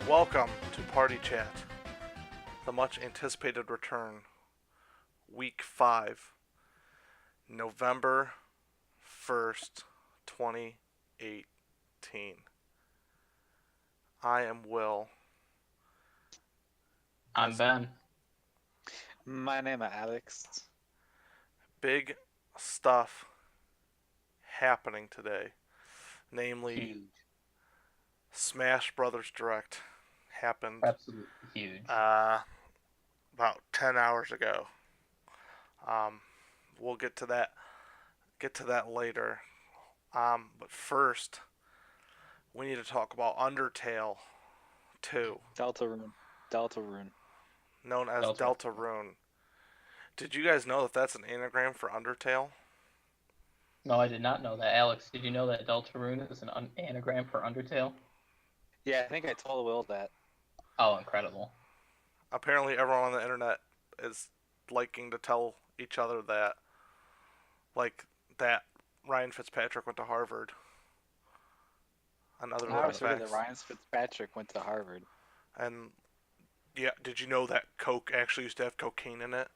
Welcome to Party Chat, the much anticipated return. Week 5, November 1st, 2018. I am Will. I'm Ben. My name is Alex. Big stuff happening today. Namely, Huge. Smash Brothers Direct happened Absolutely huge. about 10 hours ago. We'll get to that later. But first, we need to talk about Undertale 2, Deltarune. known as Deltarune. Did you guys know that that's an anagram for Undertale? No, I did not know that. Alex, did you know that Deltarune is an anagram for Undertale? Yeah, I think I told Will that. Oh, incredible. Apparently, everyone on the internet is liking to tell each other that, like, that Ryan Fitzpatrick went to Harvard. Another I little was reading that facts. Ryan Fitzpatrick went to Harvard. And yeah, did you know that Coke actually used to have cocaine in it?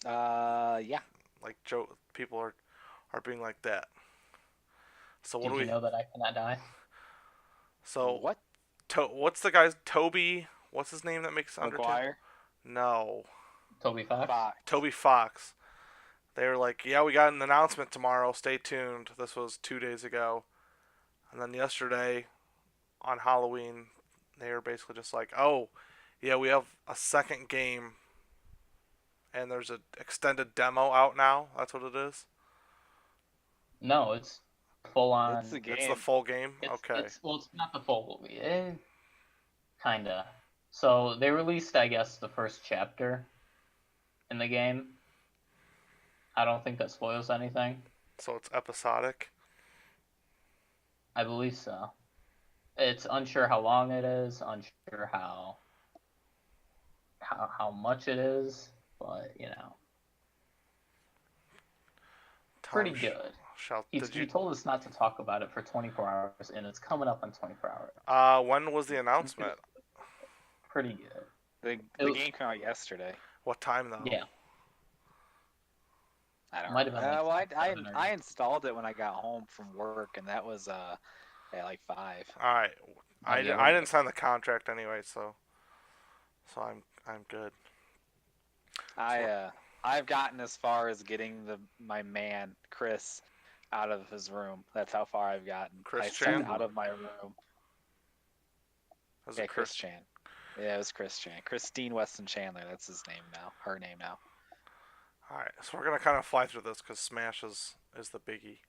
Yeah. Like people are being like that. So what Did do you we? know that I cannot die? So What? what's the guy's Toby? What's his name that makes Undertale? Maguire? No, Toby Fox? Fox. Toby Fox. They were like, yeah, we got an announcement tomorrow. Stay tuned. This was 2 days ago, and then yesterday, on Halloween, they were basically just like, oh, yeah, we have a second game, and there's an extended demo out now. That's what it is. No, it's full on. It's the game. It's the full game. Okay. It's not the full. Kinda. So they released, I guess, the first chapter in the game. I don't think that spoils anything. So it's episodic. I believe so. It's unsure how long it is, unsure how much it is, but pretty good. He told us not to talk about it for 24 hours, and it's coming up on 24 hours. When was the announcement? Pretty good. The game came out yesterday. What time though? Yeah. I don't Might have know. been I installed it when I got home from work, and that was at like 5. All right. I didn't sign the contract anyway, so I'm good. I've gotten as far as getting my man Chris out of his room. That's how far I've gotten. Chris I Chan? stepped out of my room. Was Yeah, it Chris Chan. Yeah, it was Chris Chan. Christine Weston Chandler. That's his name now. Her name now. All right. So we're gonna kind of fly through this because Smash is the biggie.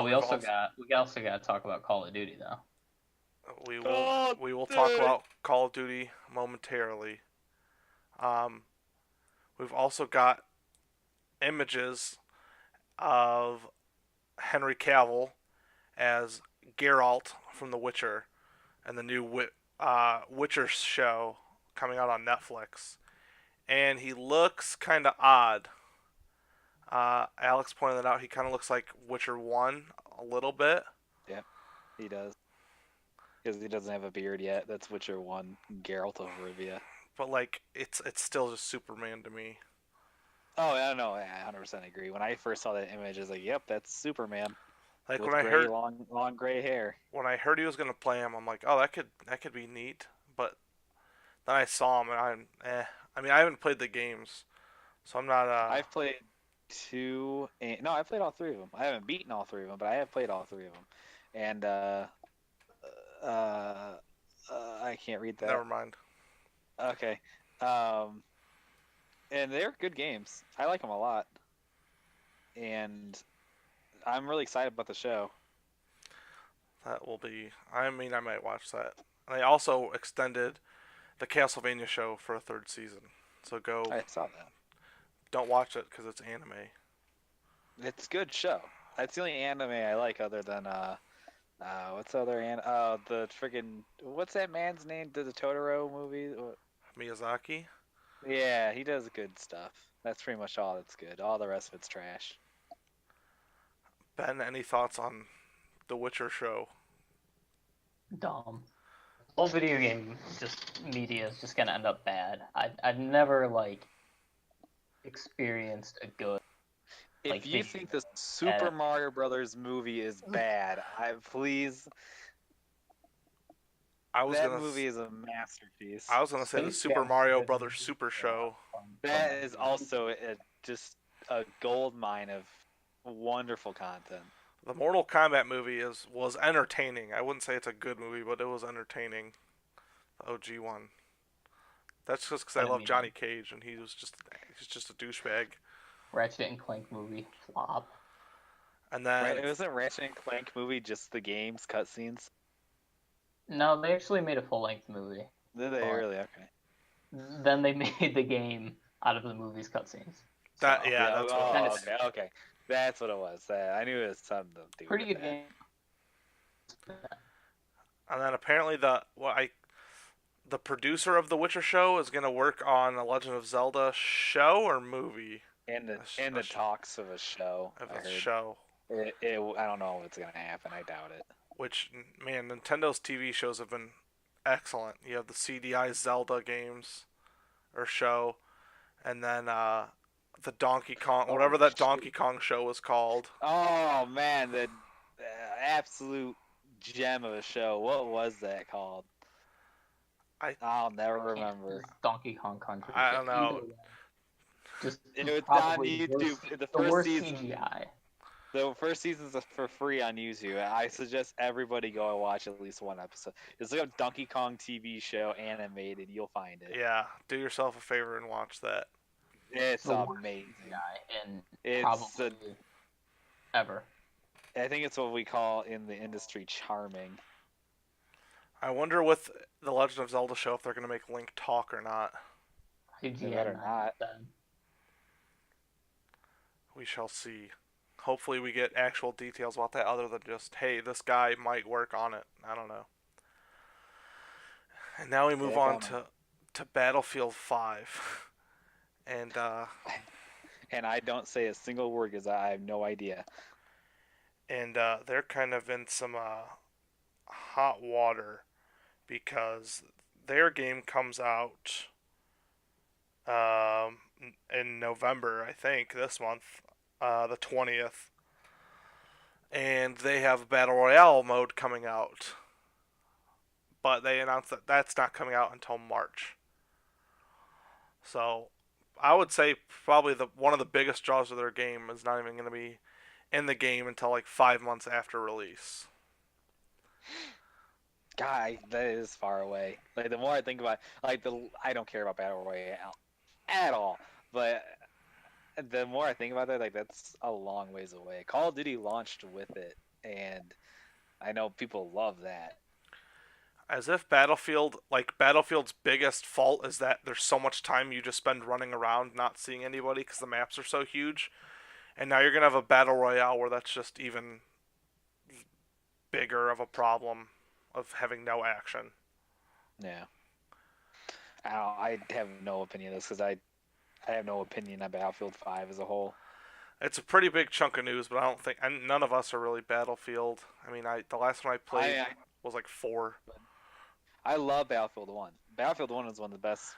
We also got to talk about Call of Duty though. We will talk about Call of Duty momentarily. We've also got images of Henry Cavill as Geralt from The Witcher and the new Witcher show coming out on Netflix. And he looks kind of odd. Alex pointed it out. He kind of looks like Witcher 1 a little bit. Yep, he does. Because he doesn't have a beard yet. That's Witcher 1, Geralt of Rivia. But like, it's still just Superman to me. Oh, yeah, no, I 100% agree. When I first saw that image, I was like, "Yep, that's Superman." Like with when I heard long gray hair. When I heard he was gonna play him, I'm like, oh, that could be neat. But then I saw him, and I mean, I haven't played the games, so I'm not. I've played 2. No, I played all 3 of them. I haven't beaten all 3 of them, but I have played all 3 of them. And I can't read that. Never mind. Okay. And they're good games. I like them a lot. And I'm really excited about the show. That will be. I mean, I might watch that. And they also extended the Castlevania show for a 3rd season. So go. I saw that. Don't watch it because it's anime. It's a good show. That's the only anime I like other than what's the other the friggin' what's that man's name? Did the Totoro movie? Miyazaki. Yeah, he does good stuff. That's pretty much all that's good. All the rest of it's trash. Ben, any thoughts on the Witcher show? Dumb. All video game media is just gonna end up bad. I've never experienced a good If you video think the at Super Mario Brothers movie is bad, please, I was that gonna movie is a masterpiece. I was gonna say the Space Super Jam Mario 2 Brothers Super are a lot Show. of fun from That that is movie. also just a gold mine of wonderful content. The Mortal Kombat movie was entertaining. I wouldn't say it's a good movie, but it was entertaining. The OG one. That's just because I But I love mean, Johnny Cage, and he's just a douchebag. Ratchet and Clank movie flop. And Right? then It wasn't Ratchet and Clank movie just the games cutscenes. No, they actually made a full length movie. Did they But really? Okay. then they made the game out of the movie's cutscenes. So yeah, Yeah. that's what it kind Oh, of was. okay. Okay. That's what it was. I knew it was something to do pretty with good that. game. And then apparently the producer of the Witcher show is gonna work on a Legend of Zelda show or movie. In the A, sh- in a the sh- talks of a show, of I a heard. show. I don't know what's gonna happen. I doubt it. Which, man, Nintendo's TV shows have been excellent. You have the CDI Zelda games or show, and then the Donkey Kong, Oh, whatever that shoot. Donkey Kong show was called. Oh man, the absolute gem of a show. What was that called? I I'll never remember. Donkey Kong Country. I don't know. Either way, just It was on probably YouTube. the worst CGI. The first season's for free on YouTube. I suggest everybody go and watch at least one episode. Just look up Donkey Kong TV show animated. You'll find it. Yeah, do yourself a favor and watch that. It's The worst amazing. CGI in It's probably ever. I think it's what we call in the industry charming. I wonder with the Legend of Zelda show if they're gonna make Link talk or not. They better not. We shall see. Hopefully, we get actual details about that other than just, hey, this guy might work on it. I don't know. And now we move on to Battlefield 5. And And I don't say a single word because I have no idea. They're kind of in some hot water because their game comes out in November, I think, this month, the 20th. And they have a Battle Royale mode coming out. But they announced that that's not coming out until March. So I would say probably one of the biggest draws of their game is not even going to be in the game until like 5 months after release. God, that is far away. Like the more I think about, I don't care about Battle Royale at all. But the more I think about that, like that's a long ways away. Call of Duty launched with it, and I know people love that. As if Battlefield's biggest fault is that there's so much time you just spend running around not seeing anybody because the maps are so huge. And now you're going to have a Battle Royale where that's just even bigger of a problem of having no action. Yeah. I have no opinion of this because I have no opinion on Battlefield 5 as a whole. It's a pretty big chunk of news, but I don't think and none of us are really Battlefield. I mean, the last one I played was like 4. I love Battlefield 1. Battlefield 1 is one of the best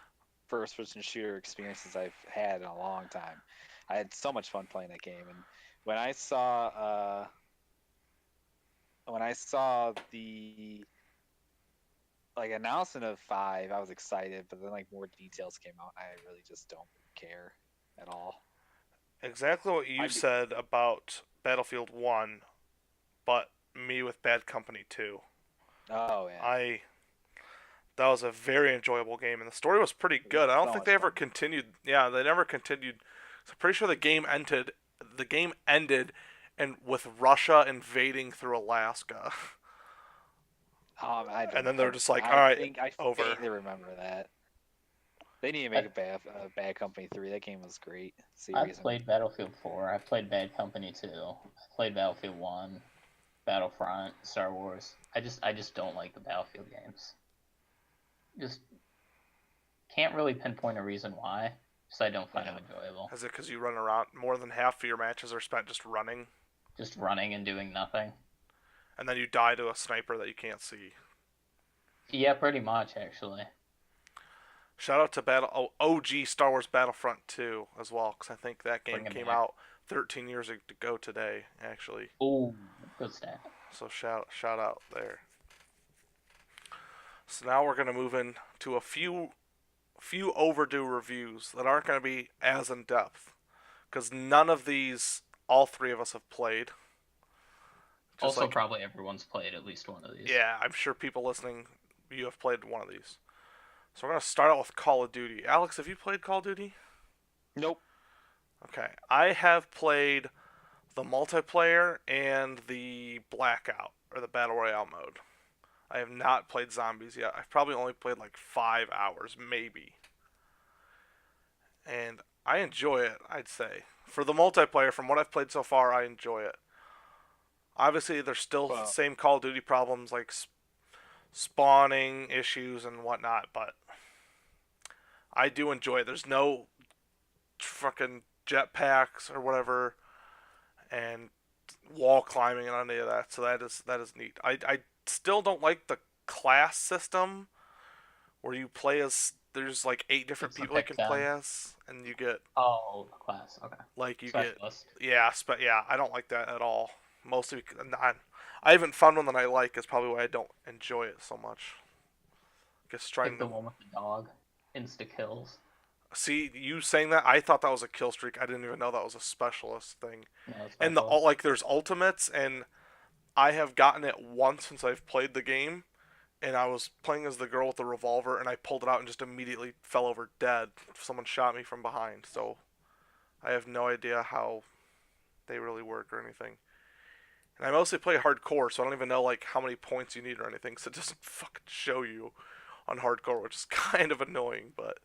first-person shooter experiences I've had in a long time. I had so much fun playing that game, and when I saw the announcement of 5, I was excited, but then more details came out, and I really just don't care at all. Exactly what you said about Battlefield 1, but me with Bad Company 2. Oh yeah. That was a very enjoyable game, and the story was pretty good. I don't think they ever continued. Yeah, they never continued. So I'm pretty sure the game ended. The game ended, and with Russia invading through Alaska. And then they're just like, all right, over. I vaguely remember that. They need to make a Bad Company 3. That game was great. I've played Battlefield 4. I've played Bad Company 2. I've played Battlefield 1, Battlefront, Star Wars. I just don't like the Battlefield games. Just can't really pinpoint a reason why. Just I don't find them enjoyable. Is it because you run around? More than half of your matches are spent just running. Just running and doing nothing. And then you die to a sniper that you can't see. Yeah, pretty much actually. Shout out to OG Star Wars Battlefront 2 as well, because I think that game Bring it came back. out 13 years ago today, actually. Ooh, good stat. So shout out there. So now we're gonna move in to a few overdue reviews that aren't gonna be as in depth, because none of these all three of us have played. Just Also, like, probably everyone's played at least one of these. yeah, I'm sure people listening, you have played one of these. So we're gonna start out with Call of Duty. Alex, have you played Call of Duty? Nope. Okay, I have played the multiplayer and the Blackout or the Battle Royale mode. I have not played Zombies yet. I've probably only played like 5 hours, maybe. And I enjoy it, I'd say. For the multiplayer, from what I've played so far, I enjoy it. Obviously, there's still the Well, same Call of Duty problems like spawning issues and whatnot, but I do enjoy it. There's no fucking jetpacks or whatever, and wall climbing and any of that. So that is neat. I still don't like the class system where you play as there's like 8 different It's the people you pick can play 10. as, and you get Oh, class. Okay. like you get Specialist. yeah, yeah. I don't like that at all. Mostly because I haven't found one that I like. Is probably why I don't enjoy it so much. Guess trying Like to the one with the dog. Insta kills. see you saying that. I thought that was a kill streak. I didn't even know that was a specialist thing. No, And the specialist. like, there's ultimates, and I have gotten it once since I've played the game, and I was playing as the girl with the revolver, and I pulled it out and just immediately fell over dead. Someone shot me from behind, so I have no idea how they really work or anything. And I mostly play hardcore, so I don't even know like how many points you need or anything, so it doesn't fucking show you on hardcore, which is kind of annoying. But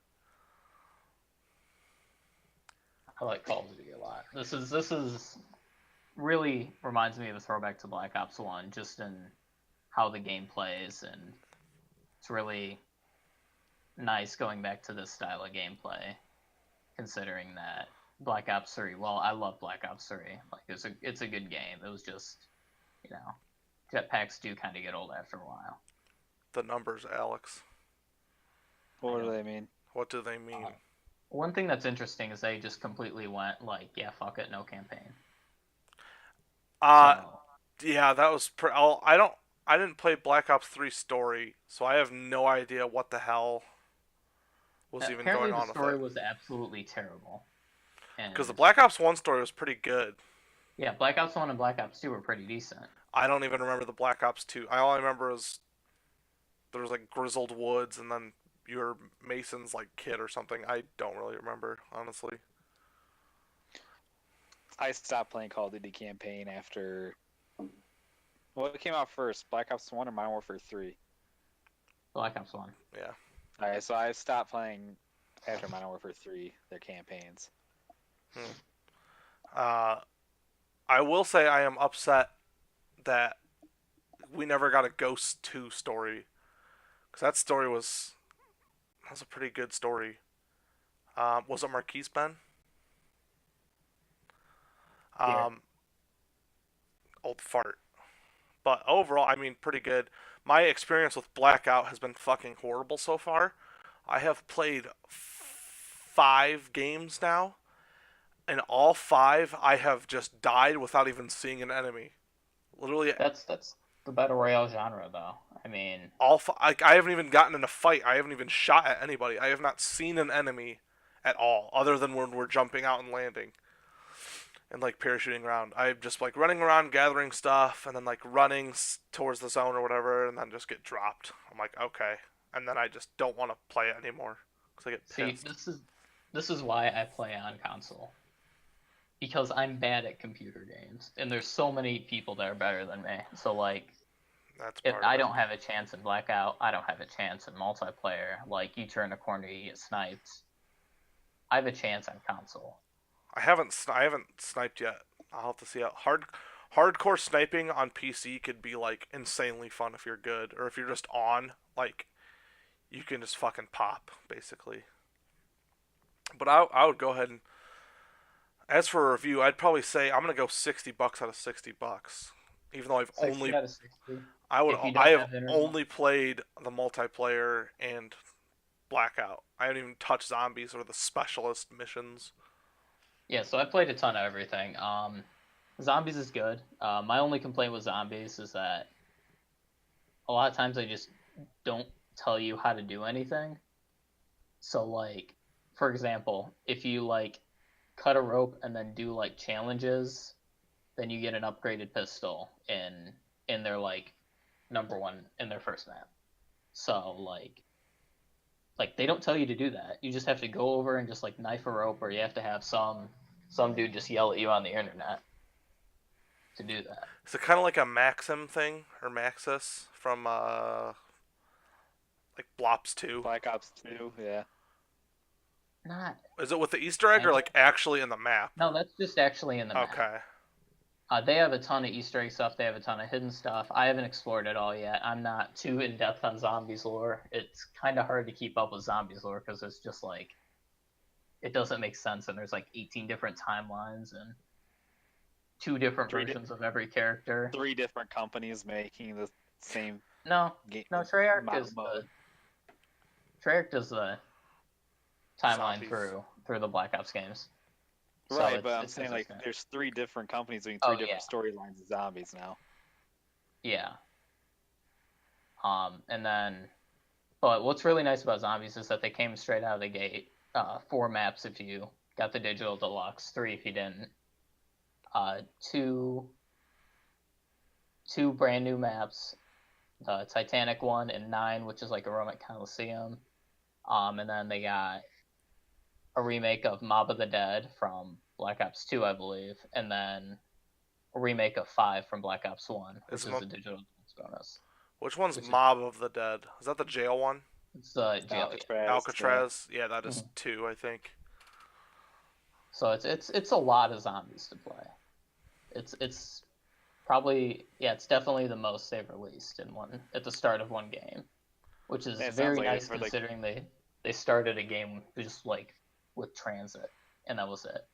I like Call of Duty a lot. This is really reminds me of a throwback to Black Ops One, just in how the game plays, and it's really nice going back to this style of gameplay, considering that Black Ops 3. Well, I love Black Ops 3. Like it's a good game. It was just, you know, jetpacks do kind of get old after a while. the numbers, Alex, I what do know. they mean? what do they mean? One thing that's interesting is they just completely went like, yeah, fuck it, no campaign. Uh, So yeah, that was. I don't. I didn't play Black Ops 3 story, so I have no idea what the hell was even apparently going the on with story it. was absolutely terrible, Because the and Black Ops 1 story was pretty good. yeah, Black Ops 1 and Black Ops 2 were pretty decent. I don't even remember the Black Ops 2. All I remember is there was like Grizzled Woods, and then you were Mason's like kid or something. I don't really remember, honestly. I stopped playing Call of Duty campaign after what came out first, Black Ops 1 or Modern Warfare 3? Black Ops 1. Yeah. Alright, so I stopped playing after Modern Warfare 3, their campaigns. Hmm. Uh, I will say I am upset that we never got a Ghost 2 story, because that story was a pretty good story. Was it Marquise Ben? Yeah, Um, old fart. But overall, I mean, pretty good. My experience with Blackout has been fucking horrible so far. I have played 5 games now, and all 5 I have just died without even seeing an enemy. Literally, that's the battle royale genre, though. I mean, like, I haven't even gotten in a fight. I haven't even shot at anybody. I have not seen an enemy at all, other than when we're jumping out and landing and like parachuting around. I'm just like running around gathering stuff and then like running towards the zone or whatever, and then just get dropped. I'm like, okay, and then I just don't want to play it anymore because I get see, pissed. this is why I play on console, because I'm bad at computer games, and there's so many people that are better than me. So like, That's if part of I it. don't have a chance in Blackout, I don't have a chance in multiplayer. Like, you turn a corner, you get sniped. I have a chance on console. I haven't sniped yet. I'll have to see how hardcore sniping on PC could be like insanely fun if you're good, or if you're just on, like, you can just fucking pop basically. But I would go ahead, and as for a review, I'd probably say I'm gonna go $60 out of $60. even though 60 out of 60. If you I don't have have internet, only played the multiplayer and Blackout. I haven't even touched zombies or the specialist missions. yeah. So I played a ton of everything. Zombies is good. My only complaint with zombies is that a lot of times they just don't tell you how to do anything. So like, for example, if you like cut a rope and then do like challenges, then you get an upgraded pistol in their like number one in their first map. So like they don't tell you to do that. You just have to go over and just like knife a rope, or you have to have some dude just yell at you on the internet to do that. Is it kind of like a Maxim thing or Maxis from like Blops 2? Black Ops 2, yeah. Not Is it with the Easter egg or kind of. like actually in the map? No, that's just actually in the map. Okay. They have a ton of Easter egg stuff. They have a ton of hidden stuff. I haven't explored it all yet. I'm not too in depth on zombies lore. It's kind of hard to keep up with zombies lore because it's just like it doesn't make sense, and there's like 18 different timelines and two different Three, versions of every character. 3 different companies making the same No, game no, mode. Treyarch does the timeline Zombies. through the Black Ops games. So Right, but I'm it's saying like consistent. there's 3 different companies doing Oh, three different storylines of zombies now. Yeah. And then, but what's really nice about zombies is that they came straight out of the gate. 4 maps if you got the digital deluxe, 3 if you didn't. Two brand new maps, the Titanic one and 9, which is like a Roman Coliseum. And then they got a remake of Mob of the Dead from Black Ops 2, I believe, and then a remake of 5 from Black Ops 1, which is a digital bonus. Which one's Which Mob of the Dead? Is that the jail one? It's jail, Alcatraz. Alcatraz? Yeah, that is Mhm. 2, I think. So it's a lot of zombies to play. It's probably it's definitely the most they've released in one at the start of one game, which is It sounds very like nice for like considering they started a game just like with transit and that was it.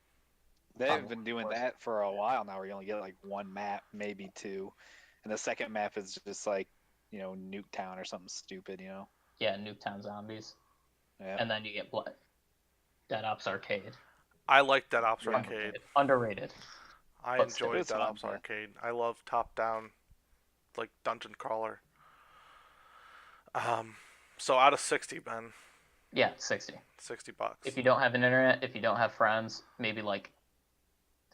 they've been doing that for a while now, where you only get like 1 map, maybe 2, and the second map is just like Nuketown or something stupid, Yeah, Nuketown Zombies, Yeah. and then you get Dead Ops Arcade. I like Dead Ops Yeah. Arcade. Underrated. I But still. enjoyed It's Dead fun, Ops yeah. Arcade. I love top-down, like dungeon crawler. So out of 60, Ben, Yeah, 60. $60. If you don't have an internet, if you don't have friends, maybe like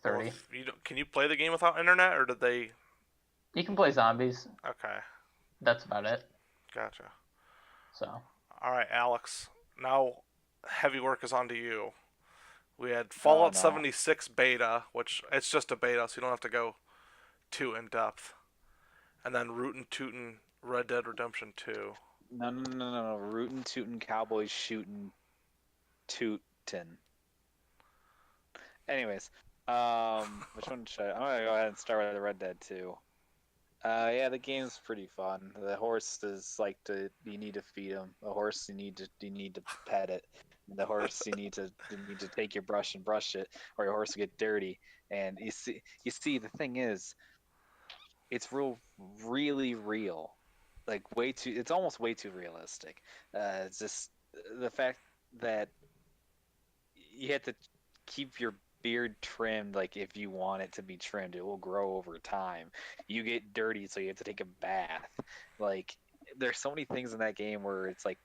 30. Well, can you play the game without internet, or did they? You can play zombies. Okay, That's about it. gotcha. So All right, Alex. Now, heavy work is on to you. We had Fallout no. 76 beta, which it's just a beta, so you don't have to go too in depth. And then Rootin' Tootin' Red Dead Redemption 2. No. Rootin' tootin' cowboys shooting tootin'. Anyways, which one should I'm gonna go ahead and start with the Red Dead 2. Yeah, the game's pretty fun. The horses you need to feed them. The horse you need to pet it. The horse you need to take your brush and brush it, or your horse will get dirty. And you see the thing is, it's really real, like it's almost way too realistic. It's just the fact that you have to keep your beard trimmed. Like, if you want it to be trimmed, it will grow over time. You get dirty, so you have to take a bath. Like, there's so many things in that game where it's like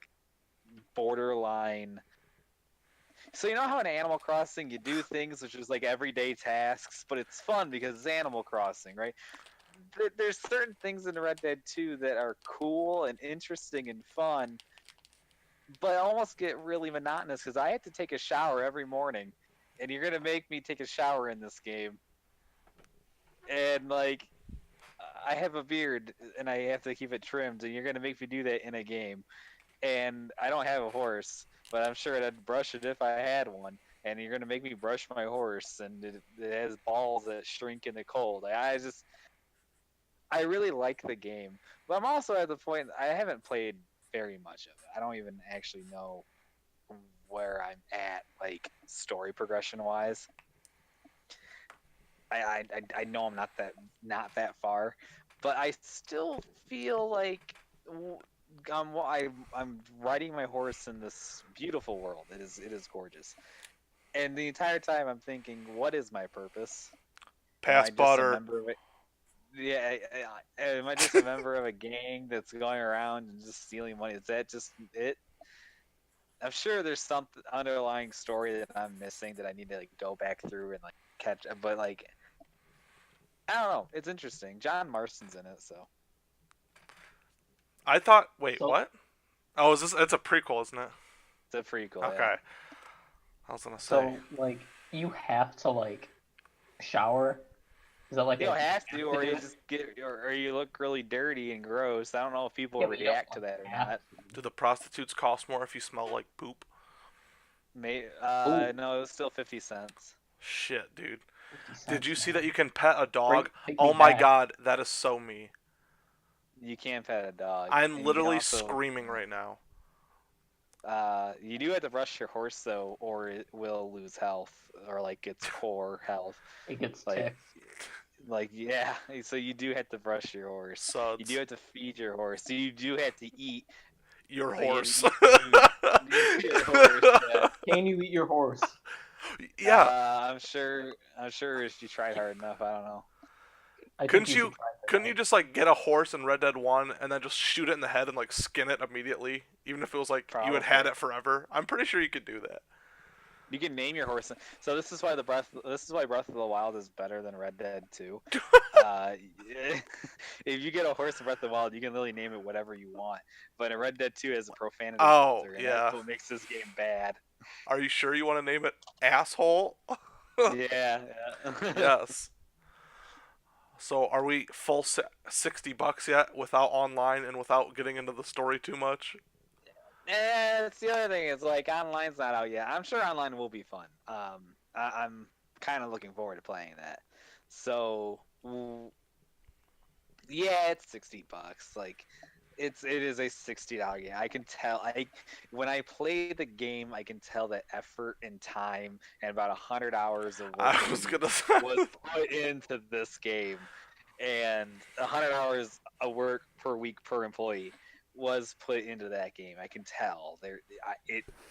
borderline. So you know how in Animal Crossing you do things which is like everyday tasks, but it's fun because it's Animal Crossing, right? There's certain things in Red Dead 2 that are cool and interesting and fun, but almost get really monotonous because I have to take a shower every morning, and you're gonna make me take a shower in this game, and like I have a beard and I have to keep it trimmed, and you're gonna make me do that in a game, and I don't have a horse, but I'm sure I'd brush it if I had one. And you're gonna make me brush my horse, and it has balls that shrink in the cold. I really like the game, but I'm also at the point I haven't played very much of it. I don't even actually know where I'm at, like story progression wise. I know I'm not that far, but I still feel like I'm riding my horse in this beautiful world. It is gorgeous, and the entire time I'm thinking, what is my purpose? Am Pass I just a butter. member of it? Yeah, am I just a member of a gang that's going around and just stealing money? Is that just it? I'm sure there's some underlying story that I'm missing that I need to like go back through and like catch. But like, I don't know. It's interesting. John Marston's in it, so I thought. Wait, So what? Oh, is this? It's a prequel, isn't it? it's a prequel. Yeah. Okay. I was gonna say. so like you have to like shower. Is that like You a don't have have to, to or do you it? just or you look really dirty and gross. I don't know if people Yeah, but you don't react to like that or have not. Do the prostitutes cost more if you smell like poop? Oh, No, it was still 50 cents. Shit, dude. 50 Did cents, you see that man. you can pet a Bring dog? take me Oh my back. god, that is so me. You can pet a dog, I'm and you can literally also. screaming right now. You do have to brush your horse though, or it will lose health, or like its core health. It gets Like, ticked. yeah. So you do have to brush your horse. You do Suds. have to feed your horse. So you do have to eat. Your You have to horse. eat food. Your horse. Yeah. Can you eat your horse? Yeah. I'm sure. I'm sure if you tried hard enough. I don't know. I think Couldn't you should you try couldn't you tonight. just like get a horse in Red Dead 1 and then just shoot it in the head and like skin it immediately even if it was like you had Probably. it forever? I'm pretty sure you could do that. You can name your horse. So this is why Breath of the Wild is better than Red Dead 2. Uh, if you get a horse in Breath of the Wild, you can literally name it whatever you want. But in Red Dead 2 has a profanity Oh, filter, and that's yeah. what makes this game bad. Are you sure you want to name it asshole? Yeah. Yeah. Yes. So are we full $60 yet without online and without getting into the story too much? It's the other thing. It's like online's not out yet. I'm sure online will be fun. I'm kind of looking forward to playing that. So yeah, it's $60. Like it is a $60 game. I can tell. When I play the game, I can tell that effort and time and about 100 hours of work I a was week gonna say. was put into this game, and 100 hours of work per week per employee was put into that game. I can tell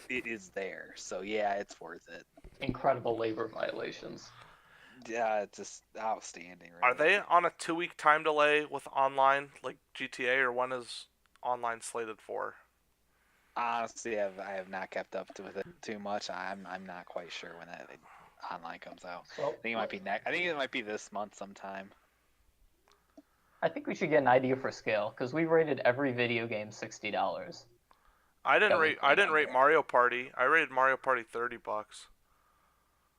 it is there. So yeah, it's worth it. Incredible labor violations. Yeah, it's just outstanding, Are really. they on a 2 week time delay with online like GTA or when is online slated for? Honestly, I have not kept up with it too much. I'm not quite sure when that online comes out. So I think it might be next. I think it might be this month sometime. I think we should get an idea for scale because we rated every video game $60 that we I played didn't on rate here. Mario Party. I rated Mario Party $30.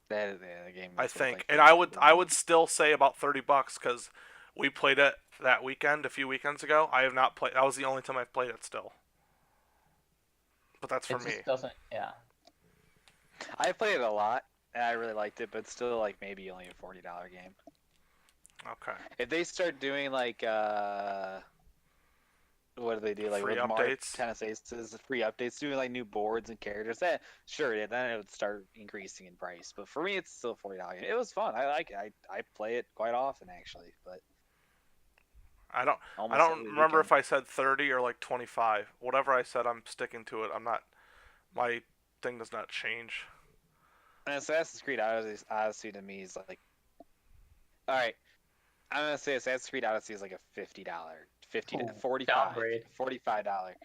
That is the game I was worth think. like And 50 I to me. would still say about $30 cuz we played it that weekend a few weekends ago. I have not played. That was the only time I've played it still. But that's for It me. just doesn't. Yeah. I played it a lot and I really liked it, but it's still like maybe only a $40 game. Okay. If they start doing like what do they do? Like Free with Mario updates. Tennis Aces, free updates, doing like new boards and characters. That sure, yeah, then it would start increasing in price. But for me, it's still $40. It was fun. I like it. I play it quite often actually, but I don't I almost don't every remember weekend. if I said 30 or like 25. Whatever I said, I'm sticking to it. I'm not my thing does not change. And Assassin's Creed Odyssey to me is like, all right, I'm gonna say Assassin's Creed Odyssey is like a $50, 50 to Ooh, 45, downgrade. $45.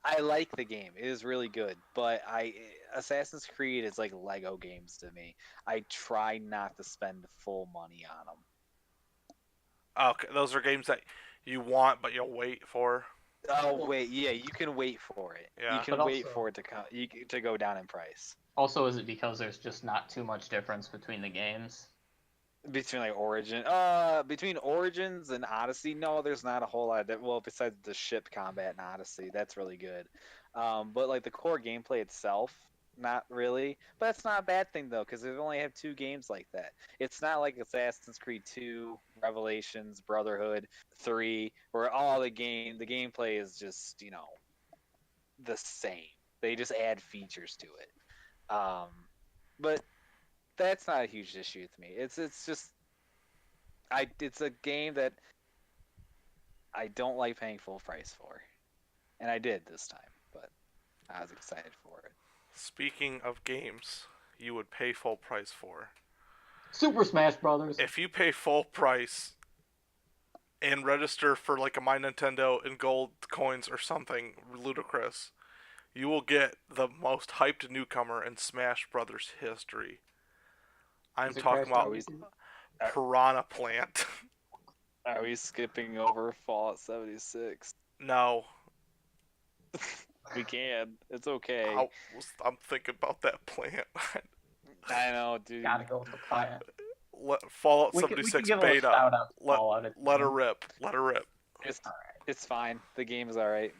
I like the game. It is really good, but Assassin's Creed is like Lego games to me. I try not to spend full money on them. Okay, those are games that you want but you'll wait for. Oh Well, wait, yeah, you can wait for it. You Yeah. but can wait also, for it to go down in price. also, is it because there's just not too much difference between the games? Between Origins and Odyssey, no, there's not a whole lot. Well, besides the ship combat in Odyssey, that's really good. But like the core gameplay itself, not really. But it's not a bad thing though, because they only have two games like that. It's not like Assassin's Creed 2, Revelations, Brotherhood 3, where all the gameplay is just the same. They just add features to it. Um, but that's not a huge issue with me. It's just it's a game that I don't like paying full price for, and I did this time, but I was excited for it. Speaking of games you would pay full price for, Super Smash Brothers. if you pay full price and register for like a My Nintendo in gold coins or something ludicrous, you will get the most hyped newcomer in Smash Brothers history. I'm Is it talking Crash about Bandicoot? Piranha Plant. Are we skipping over Fallout 76? No, We can. It's okay. I'm thinking about that plant. I know, dude. Gotta go with the plan. Fallout We can 76 give a beta. shout out to Let, Fallout. let her rip. Let her rip. It's Alright. it's fine. The game is all right.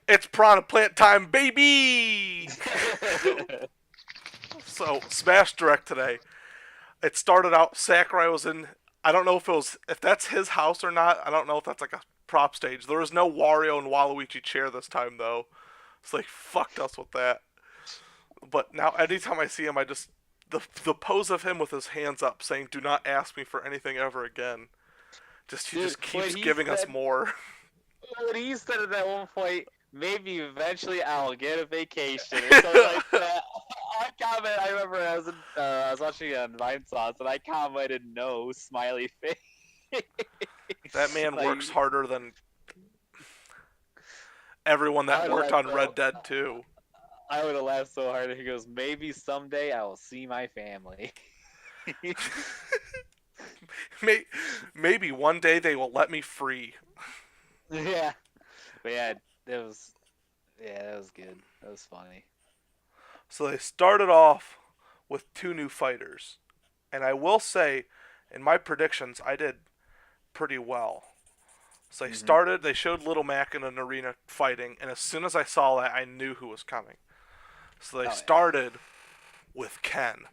It's Piranha Plant time, baby! So, Smash Direct today. It started out, Sakurai was in, I don't know if that's his house or not. I don't know if that's like a prop stage. There was no Wario and Waluigi chair this time, though. So they fucked us with that. But now, anytime I see him, the pose of him with his hands up saying, "Do not ask me for anything ever again." He Dude, just keeps when he giving us said- more. When he said at that one point, maybe eventually I'll get a vacation or something like that. I remember I was watching Vine Sauce and I commented no smiley face. That man Like, works harder than everyone that I worked laughed on Red out. Dead 2. I would have laughed so hard. He goes, maybe someday I will see my family. Maybe one day they will let me free. Yeah, but yeah, that was good. That was funny. So they started off with two new fighters. And I will say, in my predictions, I did pretty well. So they showed Little Mac in an arena fighting, and as soon as I saw that, I knew who was coming. So they started with Ken.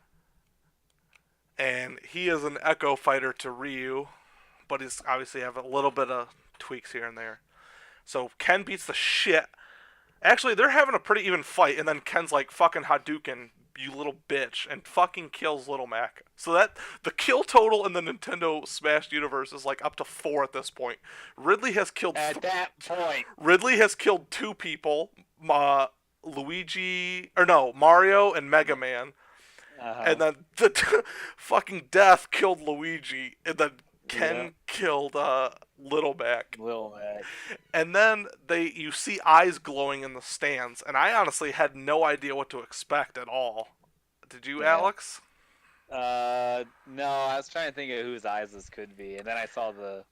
And he is an echo fighter to Ryu, but he's obviously have a little bit of tweaks here and there. So Ken beats the shit. Actually, they're having a pretty even fight, and then Ken's like, fucking Hadouken, you little bitch, and fucking kills Little Mac. So that the kill total in the Nintendo Smash universe is like up to 4 at this point. Ridley has killed At that point, Ridley has killed 2 people, Mario and Mega Man, and then the fucking Death killed Luigi, and then Ken killed Little Mac. Little Mac. And then you see eyes glowing in the stands, and I honestly had no idea what to expect at all. Did you, Alex? No, I was trying to think of whose eyes this could be, and then I saw the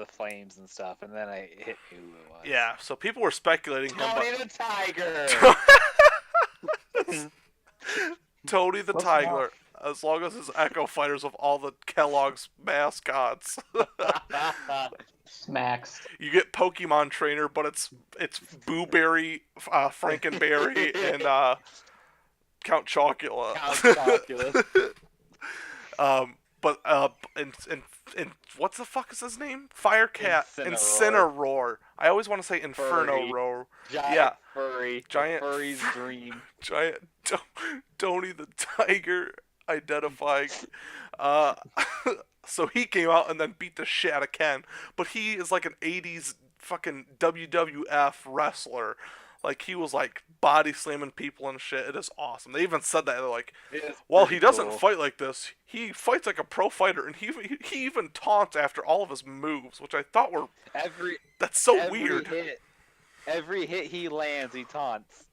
flames and stuff, and then I hit who it was. Yeah, so people were speculating him, Tony the Tiger. Tony the Close Tiger, enough. as long as his Echo Fighters of all the Kellogg's mascots. Smacks. You get Pokemon Trainer, but it's Boo Berry, Frankenberry, and Count Chocula. Count Chocula. And what's the fuck is his name? Firecat. Incineroar. I always want to say Inferno Furry. Roar. Giant Yeah. furry. Giant furry's dream. Giant Tony the Tiger identifying. So he came out and then beat the shit out of Ken. But he is like an 80s fucking WWF wrestler. Like, he was like body slamming people and shit. It is awesome. They even said that. They're like, well, he doesn't fight like this. He fights like a pro fighter, and he even taunts after all of his moves, which I thought were that's so weird. Every hit he lands, he taunts.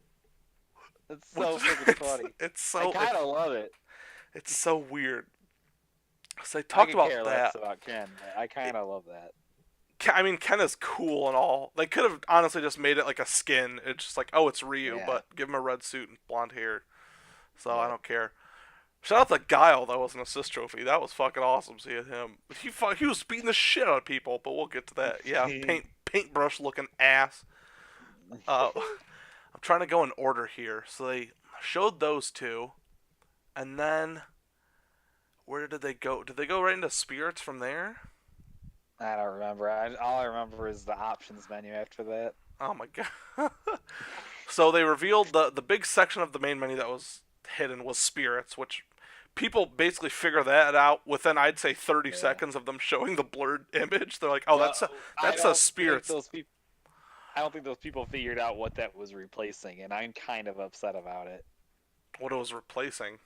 It's so freaking funny. I kind of love it. It's so weird. So they talked about care that. less about Ken. But I kind of love that. I mean, Ken is cool and all. They could have honestly just made it like a skin. It's just like, oh, it's Ryu, but give him a red suit and blonde hair. So I don't care. Shout out to Guile, that was an assist trophy. That was fucking awesome seeing him. He was beating the shit out of people, but we'll get to that. Yeah, paintbrush looking ass. I'm trying to go in order here. So they showed those two, and then where did they go? Did they go right into Spirits from there? I don't remember. All I remember is the options menu after that. Oh my god. So they revealed the big section of the main menu that was hidden was spirits, which people basically figure that out within, I'd say, 30 Yeah. seconds of them showing the blurred image. They're like, oh, Well, I that's a don't think spirits. those people. I don't think those people figured out what that was replacing, and I'm kind of upset about it. What it was replacing.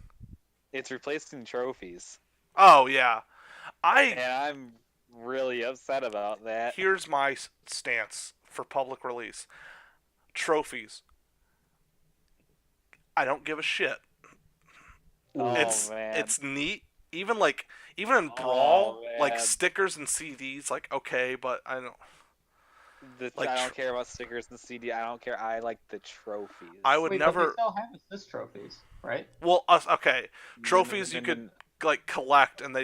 It's replacing trophies, Oh yeah, I and I'm really upset about that. here's my stance for public release. Trophies. I don't give a shit. Oh it's man. it's neat. Even in Oh Brawl, like man. stickers and CDs, like okay, but I don't like. I don't care about stickers and CD. I don't care. I like the trophies. I would Wait, but they never. still have assist trophies, right? Well, okay, trophies you could like collect, and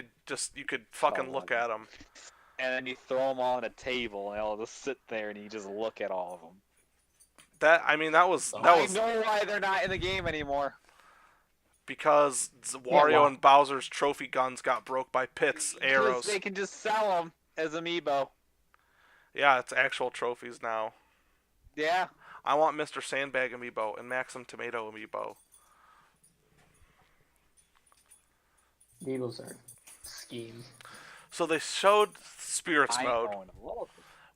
you could fucking look at them. And then you throw them all on a table, and they'll just sit there, and you just look at all of them. That was I know why they're not in the game anymore. because Wario and Bowser's trophy guns got broke by Pit's arrows. They can just sell them as amiibo. Yeah, it's actual trophies now. Yeah. I want Mr. Sandbag amiibo and Maxim Tomato amiibo. Amiibos are schemes. So they showed Spirits mode,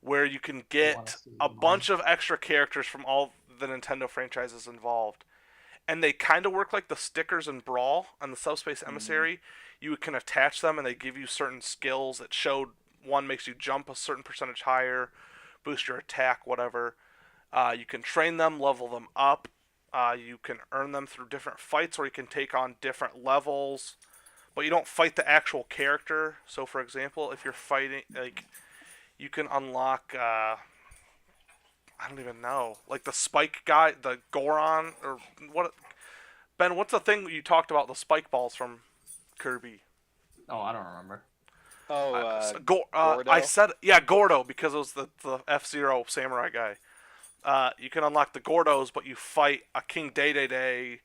where you can get a bunch of extra characters from all the Nintendo franchises involved. And they kind of work like the stickers in Brawl and the Subspace Emissary. You can attach them, and they give you certain skills. It showed one makes you jump a certain percentage higher, boost your attack, whatever. You can train them, level them up. You can earn them through different fights, or you can take on different levels. But you don't fight the actual character. So, for example, if you're fighting, like, you can unlock, I don't even know, like the Spike guy, the Goron, or what? Ben, what's the thing you talked about, the Spike balls from Kirby? Oh, I don't remember. Oh, Gordo? I said, yeah, Gordo, because it was the F-Zero samurai guy. You can unlock the Gordos, but you fight a King Dedede,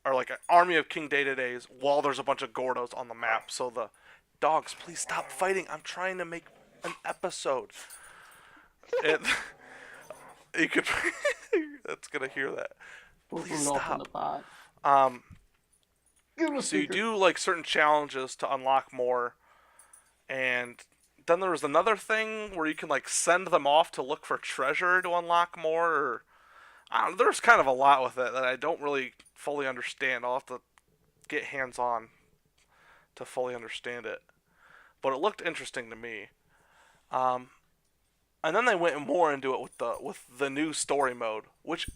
or like an army of King Dededes, while there's a bunch of Gordos on the map. So the dogs, please stop fighting. I'm trying to make an episode. You could. That's gonna hear that. Please stop. So you do like certain challenges to unlock more, and then there was another thing where you can like send them off to look for treasure to unlock more. Or I don't know, there's kind of a lot with it that I don't really fully understand. I'll have to get hands on to fully understand it, but it looked interesting to me. And then they went more into it with the new story mode, which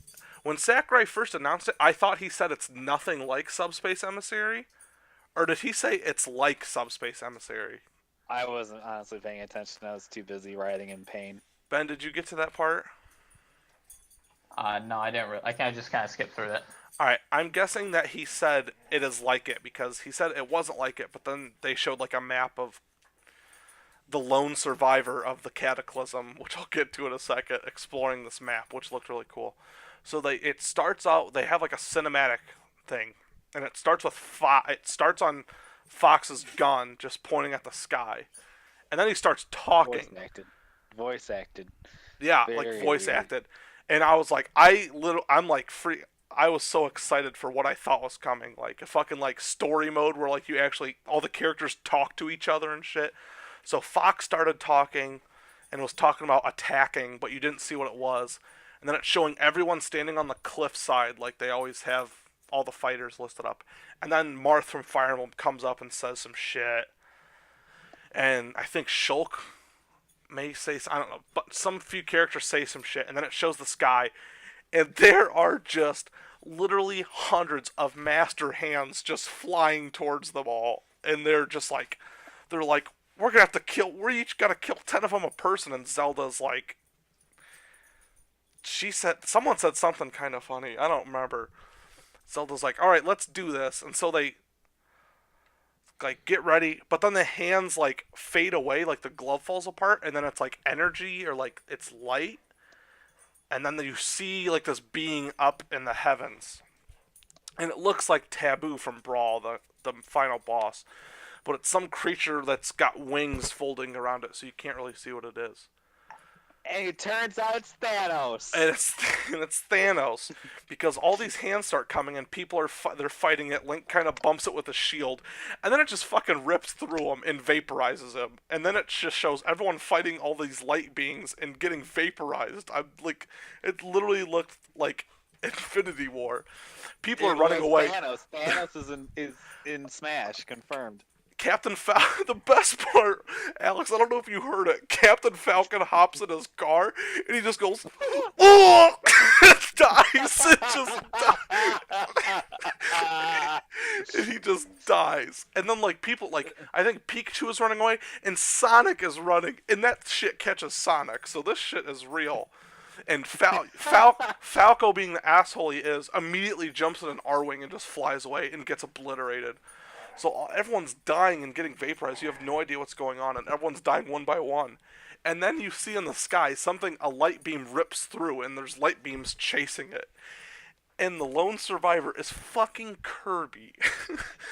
when Sakurai first announced it, I thought he said it's nothing like Subspace Emissary, or did he say it's like Subspace Emissary? I wasn't honestly paying attention. I was too busy writing in pain. Ben, did you get to that part? No, I didn't really. I just kind of skipped through it. Alright, I'm guessing that he said it is like it, because he said it wasn't like it, but then they showed like a map of the lone survivor of the Cataclysm, which I'll get to in a second, exploring this map, which looked really cool. So it starts out, they have like a cinematic thing, and it starts with it starts on Fox's gun just pointing at the sky, and then he starts talking. Voice acted. Yeah, Very like voice weird. acted. And I was like, I'm like free. I was so excited for what I thought was coming, like a fucking like story mode where like you actually all the characters talk to each other and shit. So Fox started talking and was talking about attacking, but you didn't see what it was. And then it's showing everyone standing on the cliff side, like they always have all the fighters listed up. And then Marth from Fire Emblem comes up and says some shit. And I think Shulk may say, I don't know, but some few characters say some shit. And then it shows the sky. And there are just literally hundreds of master hands just flying towards them all. And they're like, we're gonna have to kill. We each gotta kill 10 of them a person. And Zelda's like, someone said something kind of funny. I don't remember. Zelda's like, all right, let's do this. And so they like get ready, but then the hands like fade away, like the glove falls apart, and then it's like energy or like it's light, and then you see like this being up in the heavens, and it looks like Taboo from Brawl, the final boss. But it's some creature that's got wings folding around it, so you can't really see what it is. And it turns out it's Thanos. and it's and it's Thanos because all these hands start coming and people are they're fighting it. Link kind of bumps it with a shield, and then it just fucking rips through him and vaporizes him. And then it just shows everyone fighting all these light beings and getting vaporized. I'm like, it literally looked like Infinity War. People are running away. Thanos. Thanos is in Smash, confirmed. Captain Falcon, the best part, Alex, I don't know if you heard it. Captain Falcon hops in his car and he just goes, oh, dies. It just dies. And he just dies. And then, like, people, like, I think Pikachu is running away and Sonic is running, and that shit catches Sonic. So this shit is real. And Falco, being the asshole he is, immediately jumps in an R-Wing and just flies away and gets obliterated. So everyone's dying and getting vaporized. You have no idea what's going on, and everyone's dying one by one. And then you see in the sky a light beam rips through, and there's light beams chasing it. And the lone survivor is fucking Kirby.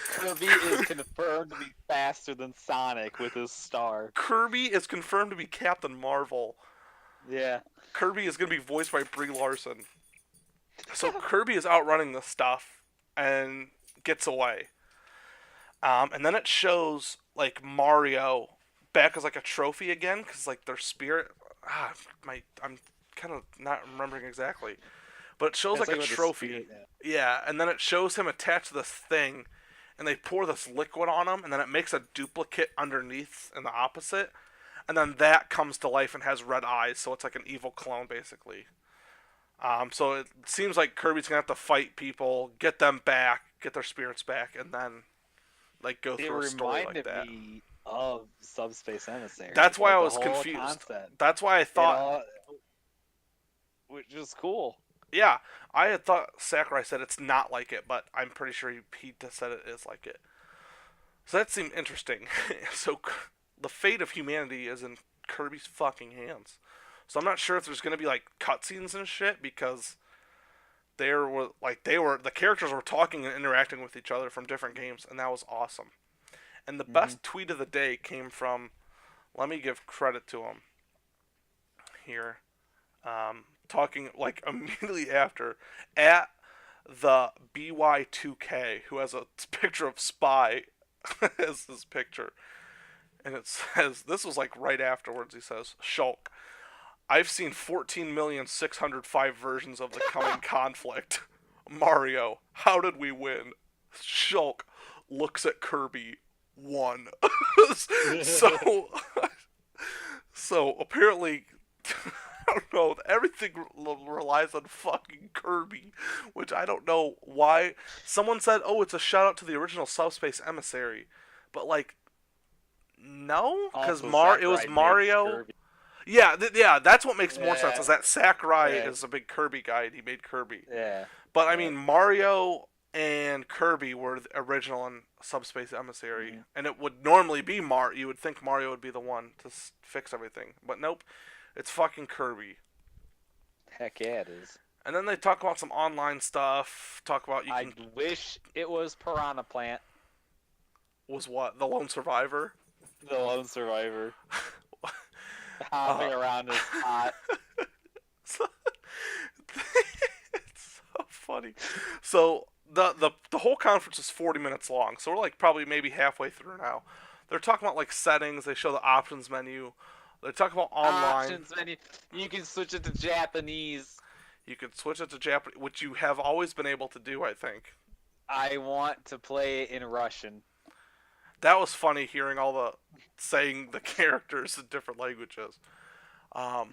Kirby is confirmed to be faster than Sonic with his star. Kirby is confirmed to be Captain Marvel. Yeah. Kirby is going to be voiced by Brie Larson. So Kirby is outrunning this stuff and gets away. And then it shows, like, Mario back as, like, a trophy again, because, like, their spirit... I'm kind of not remembering exactly. But it shows, like, a trophy. Spirit, yeah, and then it shows him attached to this thing, and they pour this liquid on him, and then it makes a duplicate underneath in the opposite, and then that comes to life and has red eyes, so it's like an evil clone, basically. So it seems like Kirby's going to have to fight people, get them back, get their spirits back, and then... like go through a story like that. It reminded me of Subspace Emissary. That's why I was confused. Concept. That's why I thought, which is cool. Yeah, I had thought Sakurai said it's not like it, but I'm pretty sure he said it is like it. So that seemed interesting. So the fate of humanity is in Kirby's fucking hands. So I'm not sure if there's gonna be like cutscenes and shit because the characters were talking and interacting with each other from different games, and that was awesome. And the best tweet of the day came from, let me give credit to him here, talking like immediately after at the BY2K, who has a picture of Spy as his picture, and it says, this was like right afterwards, he says, Shulk, I've seen 14,605 versions of the coming conflict. Mario, how did we win? Shulk looks at Kirby, won. So apparently, I don't know, everything relies on fucking Kirby, which I don't know why. Someone said, oh, it's a shout out to the original Subspace Emissary, but like, no, because it was Mario. Yeah, that's what makes more sense, is that Sakurai is a big Kirby guy, and he made Kirby. Yeah. But, I mean, Mario and Kirby were the original in Subspace Emissary, and it would normally be you would think Mario would be the one to fix everything. But nope, it's fucking Kirby. Heck yeah, it is. And then they talk about some online stuff, I wish it was Piranha Plant. Was what? The Lone Survivor? The Lone Survivor. Hopping around his pot. It's so funny. So the whole conference is 40 minutes long. So we're like probably maybe halfway through now. They're talking about like settings. They show the options menu. They talk about online. Options menu. You can switch it to Japanese. You can switch it to Japanese, which you have always been able to do, I think. I want to play it in Russian. That was funny hearing all saying the characters in different languages. I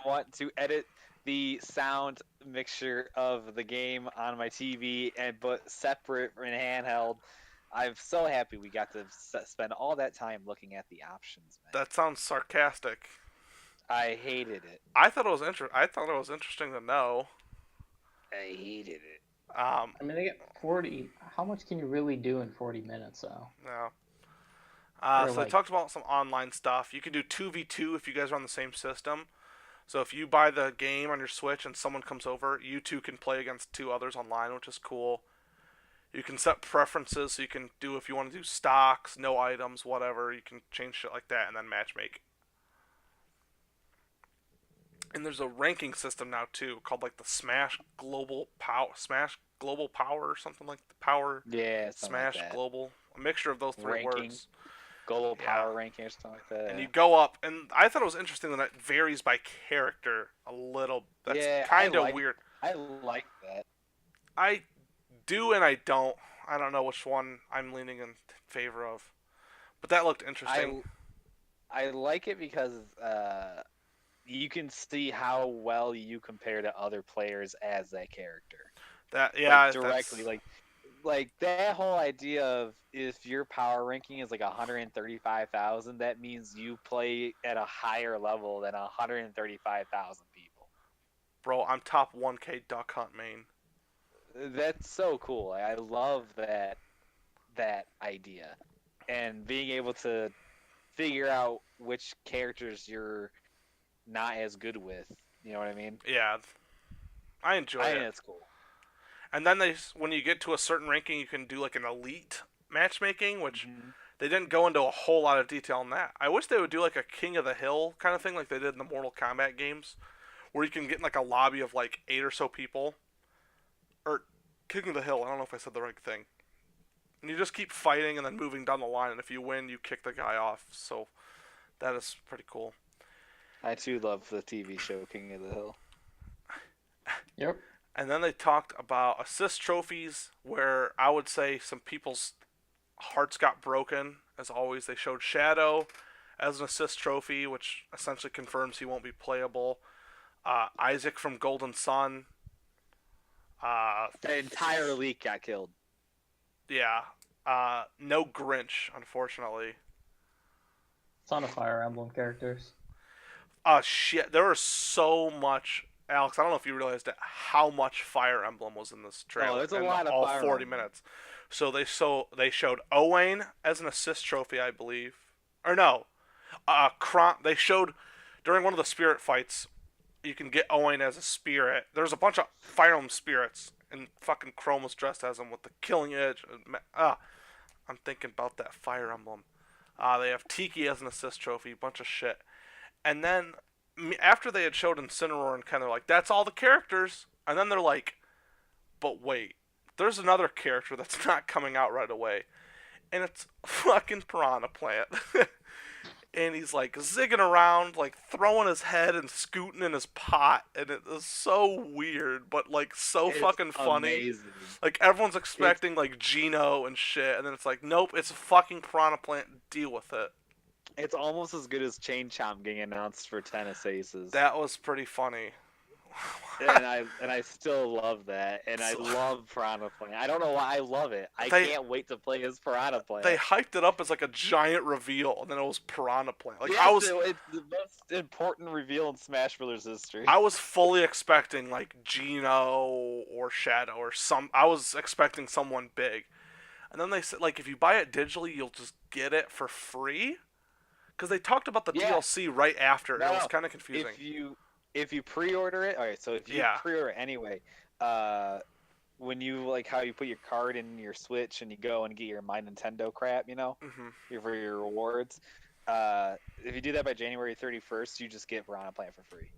want to edit the sound mixture of the game on my TV but separate in handheld. I'm so happy we got to spend all that time looking at the options. Man. That sounds sarcastic. I hated it. I thought it was interesting to know. I hated it. I mean, they get 40. How much can you really do in 40 minutes, though? No. So they talked about some online stuff. You can do 2v2 if you guys are on the same system. So if you buy the game on your Switch and someone comes over, you two can play against two others online, which is cool. You can set preferences, so you can do, if you want to do stocks, no items, whatever, you can change shit like that and then matchmake. And there's a ranking system now too called like the Smash Global Power or something like the Power Yeah, something like Smash that. Global, a mixture of those three Ranking, words. global Yeah. power ranking, or something like that. And Yeah, you go up, and I thought it was interesting that it varies by character a little. That's yeah, kind of weird. I like that. I do and I don't. I don't know which one I'm leaning in favor of, but that looked interesting. I I like it because you can see how well you compare to other players as that character, That like yeah, directly, that's like that whole idea of if your power ranking is like 135,000, that means you play at a higher level than 135,000 people. bro. I'm top 1K Duck Hunt main. That's so cool. I love that idea, and being able to figure out which characters you're not as good with. You know what I mean? Yeah, I enjoy I think it. that's cool. And then when you get to a certain ranking, you can do like an elite matchmaking, which Mm-hmm. they didn't go into a whole lot of detail on that. I wish they would do like a King of the Hill kind of thing, like they did in the Mortal Kombat games, where you can get in like a lobby of like 8 or so people, or King of the Hill. I don't know if I said the right thing. And you just keep fighting and then moving down the line, and if you win, you kick the guy off. So that is pretty cool. I too love the TV show King of the Hill. Yep. And then they talked about assist trophies, where I would say some people's hearts got broken. As always, they showed Shadow as an assist trophy, which essentially confirms he won't be playable. Isaac from Golden Sun. The entire league got killed. Yeah. No Grinch, unfortunately. Ton of Fire Emblem characters. Shit. There was so much. Alex, I don't know if you realized it, how much Fire Emblem was in this trailer. Oh, there's a in lot of all Fire 40 Emblem. minutes. So they showed Owain as an assist trophy, I believe. Or no. They showed during one of the spirit fights, you can get Owain as a spirit. There's a bunch of Fire Emblem spirits, and fucking Chrome was dressed as him with the Killing Edge. I'm thinking about that Fire Emblem. They have Tiki as an assist trophy, bunch of shit. And then after they had showed Incineroar and kind of like, that's all the characters. And then they're like, but wait, there's another character that's not coming out right away. And it's fucking Piranha Plant. And he's like zigging around, like throwing his head and scooting in his pot. And it is so weird, but like so It's fucking funny. amazing. Like everyone's It's expecting like Gino and shit. And then it's like, nope, it's a fucking Piranha Plant. Deal with it. it's almost as good as Chain Chomp getting announced for Tennis Aces. That was pretty funny. and I still love that, and I So- love Piranha Plant. I don't know why I love it. I They- can't wait to play as Piranha Plant. They hyped it up as like a giant reveal, and then it was Piranha Plant. Like Yes, it's the most important reveal in Smash Brothers history. I was fully expecting like Gino or Shadow or I was expecting someone big, and then they said like if you buy it digitally, you'll just get it for free. Because they talked about the Yeah. DLC right after. No, It was no. kind of confusing. If you pre-order it, okay. So if you Yeah. pre-order it anyway, when you like how you put your card in your Switch and you go and get your My Nintendo crap, hmm for your rewards. If you do that by January 31st, you just get Piranha Plant for free.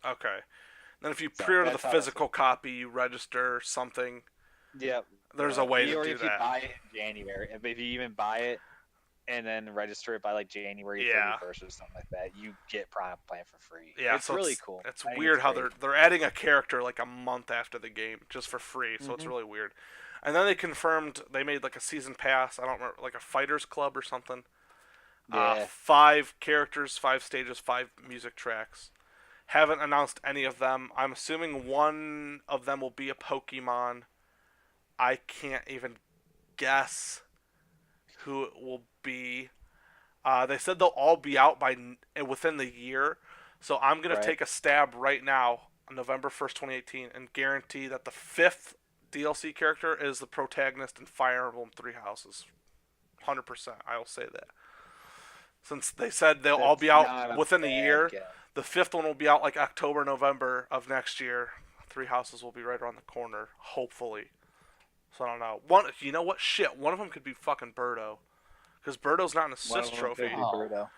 Okay. Then if you So pre-order the that's how physical copy, you register something. Yep. There's a way to or do if you that. buy it in January, if you even buy it and then register it by like January Yeah. 31st or something like that, you get Piranha Plant for free. Yeah, it's so really cool. It's I think weird it's how great. they're adding a character like a month after the game just for free, so it's Mhm. really weird. And then they confirmed they made like a season pass. I don't remember, like a fighters club or something. Yeah. 5 characters, 5 stages, 5 music tracks. Haven't announced any of them. I'm assuming one of them will be a Pokemon. I can't even guess who it will be. They said they'll all be out within the year. So I'm gonna Right. take a stab right now on November 1st, 2018, and guarantee that the 5th DLC character is the protagonist in Fire Emblem Three Houses. 100%. I will say that. Since they said they'll all That's be not out a within the bad year, guess. the 5th one will be out like October, November of next year. Three Houses will be right around the corner, hopefully. So I don't know. You know what? Shit, one of them could be fucking Birdo, because Birdo's not an One of assist them could trophy. be Oh. Birdo.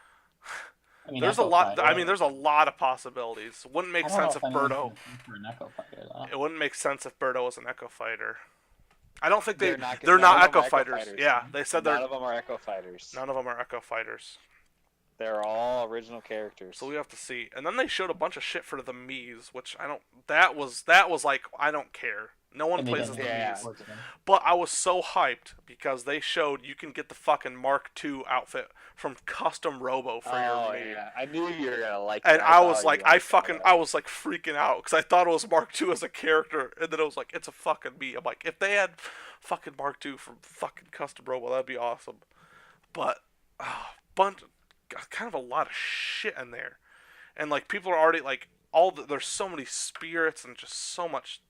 I mean, There's a Echo lot. I mean, Fighter. there's a lot of possibilities. Wouldn't I make don't know sense if if anyone's Birdo. gonna think for an Echo Fighter though. It wouldn't make sense if Birdo was an Echo Fighter. I don't think They're not. they're None not of them Echo are Echo Fighters. Fighters. Yeah, they said they're None of them are Echo Fighters. none of them are Echo Fighters. They're all original characters. So we have to see. And then they showed a bunch of shit for the Mii's, which I don't. That was like I don't care. No one And they plays as didn't the have any Mii's. words of them. But I was so hyped because they showed you can get the fucking Mark II outfit from Custom Robo for your Mii. Yeah, I knew you were gonna like. And that. I was thought like, you liked I was like freaking out because I thought it was Mark II as a character, and then it was like, it's a fucking Mii. I'm like, if they had fucking Mark II from fucking Custom Robo, that'd be awesome. But bunch, kind of a lot of shit in there, and like people are already like there's so many spirits and just so much.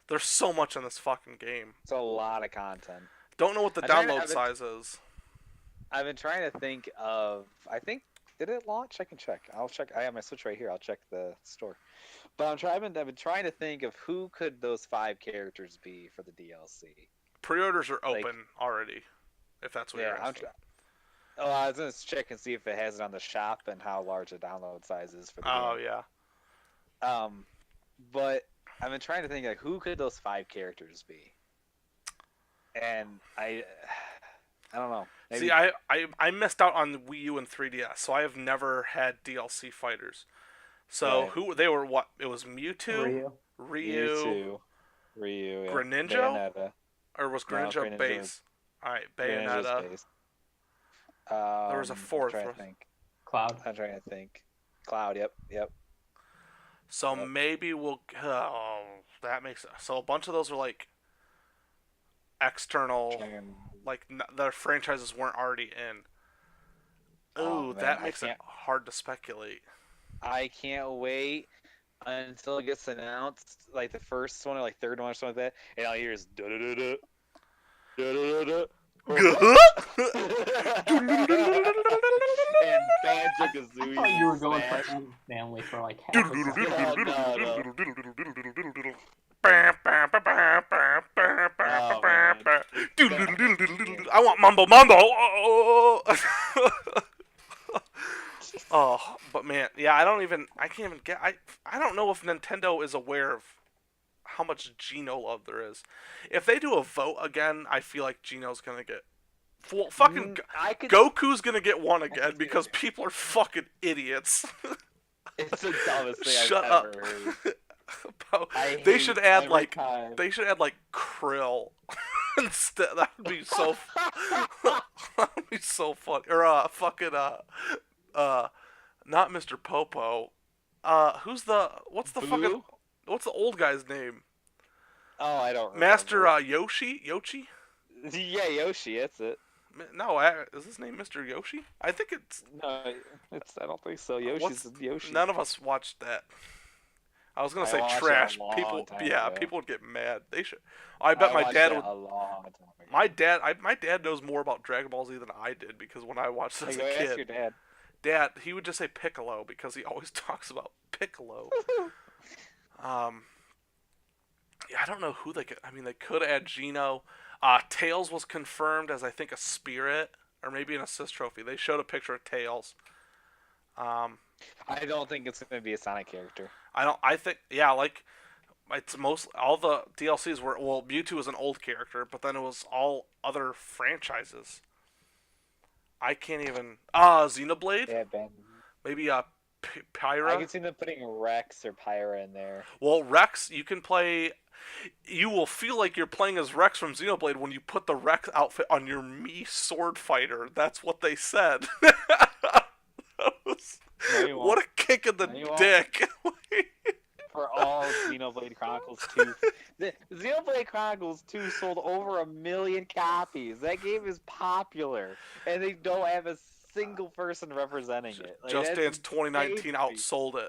There's so much in this fucking game. It's a lot of content. Don't know what the download size is. I've been trying to think of. I think did it launch? I can check. I'll check. I have my Switch right here. I'll check the store. But I've been trying to think of who could those 5 characters be for the DLC. Pre-orders are open already, if that's what you're asking. I was gonna check and see if it has it on the shop and how large the download size is for the game. Yeah. But I've been trying to think like who could those 5 characters be, and I don't know. Maybe... See, I missed out on Wii U and 3DS, so I have never had DLC fighters. So Right. they were what? It was Mewtwo, Ryu, yeah. Greninja, Bayonetta. or was No, Greninja Greninja base? was- All right, Greninja's Bayonetta. based. There was a fourth. I'm trying to think. Cloud. I'm trying to think. Cloud. Yep. So Yep. maybe we'll. Oh, that makes so a bunch of those are like external, like their franchises weren't already in. Ooh, Man, that I makes it can't- hard to speculate. I can't wait until it gets announced, like the first one or like third one or something like that, and all you hear is da da da da da da and Banjo-Kazooie. I thought you were going Smash. for family for like half a second. I want Mumbo Mumbo. Oh, but man, yeah, I can't even get. I don't know if Nintendo is aware of how much Geno love there is. If they do a vote again, I feel like Geno's gonna get. Well, fucking Goku's gonna get one again because people are fucking idiots. It's the dumbest thing Shut I've up. ever heard. They should add every like time. they should add like Krill instead. That would be so. That would be so funny. Or fucking not Mr. Popo. What's the fucking Boo? what's the old guy's name? Oh, I don't remember. Master Yoshi? Yeah, Yoshi, that's it. No, is his name Mr. Yoshi? I think it's. No, I don't think so. Yoshi's Yoshi. None of us watched that. I was gonna I say watched it a trash. long People, time yeah, ago. people would get mad. They should. I bet my watched dad it would. a long time ago. My dad knows more about Dragon Ball Z than I did because when I watched it as Hey, a go ask kid, your dad. Dad, he would just say Piccolo because he always talks about Piccolo. Yeah, I don't know who they could. I mean, they could add Geno. Tails was confirmed as I think a spirit or maybe an assist trophy. They showed a picture of Tails. I don't think it's going to be a Sonic character. I think yeah, like it's all the DLCs were Mewtwo was an old character, but then it was all other franchises. I can't even Xenoblade? Yeah, Ben. Maybe Pyra? I can see them putting Rex or Pyra in there. Well, Rex, you can play. You will feel like you're playing as Rex from Xenoblade when you put the Rex outfit on your Mii sword fighter. That's what they said. What a kick in the dick. For all Xenoblade Chronicles 2. The Xenoblade Chronicles 2 sold over 1 million copies. That game is popular. And they don't have a single person representing it. Like, Just that's Dance 2019 crazy. outsold it.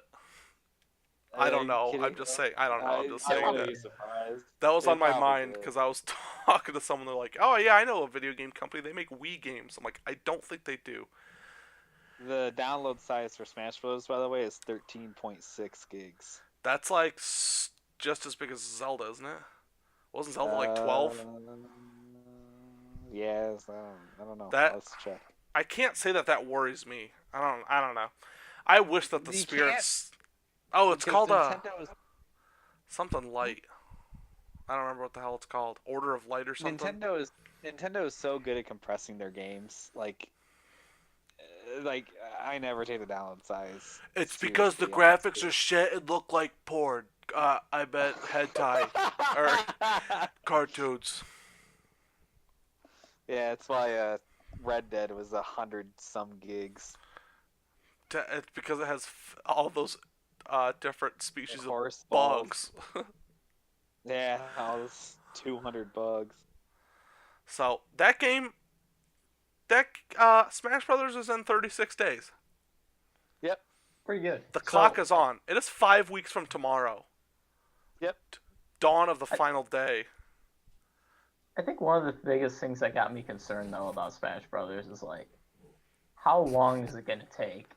I don't know. I'm just saying. I don't know. I'm just saying I wouldn't that. be surprised. That was They on my probably mind did. because I was talking to someone. They're like, "Oh yeah, I know a video game company. They make Wii games." I'm like, "I don't think they do." The download size for Smash Bros. By the way is 13.6 gigs. That's like just as big as Zelda, isn't it? Wasn't Zelda like 12? Yes, I don't know. That- Let's check. I can't say that worries me. I don't know. I wish that the You can't spirits. Oh, it's because called Nintendo's something light. I don't remember what the hell it's called. Order of Light or something. Nintendo is Nintendo is so good at compressing their games. Like I never take the download size It's because the seriously, graphics honestly. are shit and look like porn. I bet hentai or cartoons. Yeah, that's why Red Dead was 100 some gigs. It's because it has all those different species of Horse balls. bugs. Yeah, all those 200 bugs. So that game, that Smash Brothers is in 36 days. Yep, Pretty good. The So clock is on. It is 5 weeks from tomorrow. yep. Dawn of the I, final day. I think one of the biggest things that got me concerned though about Smash Brothers is like, how long is it gonna take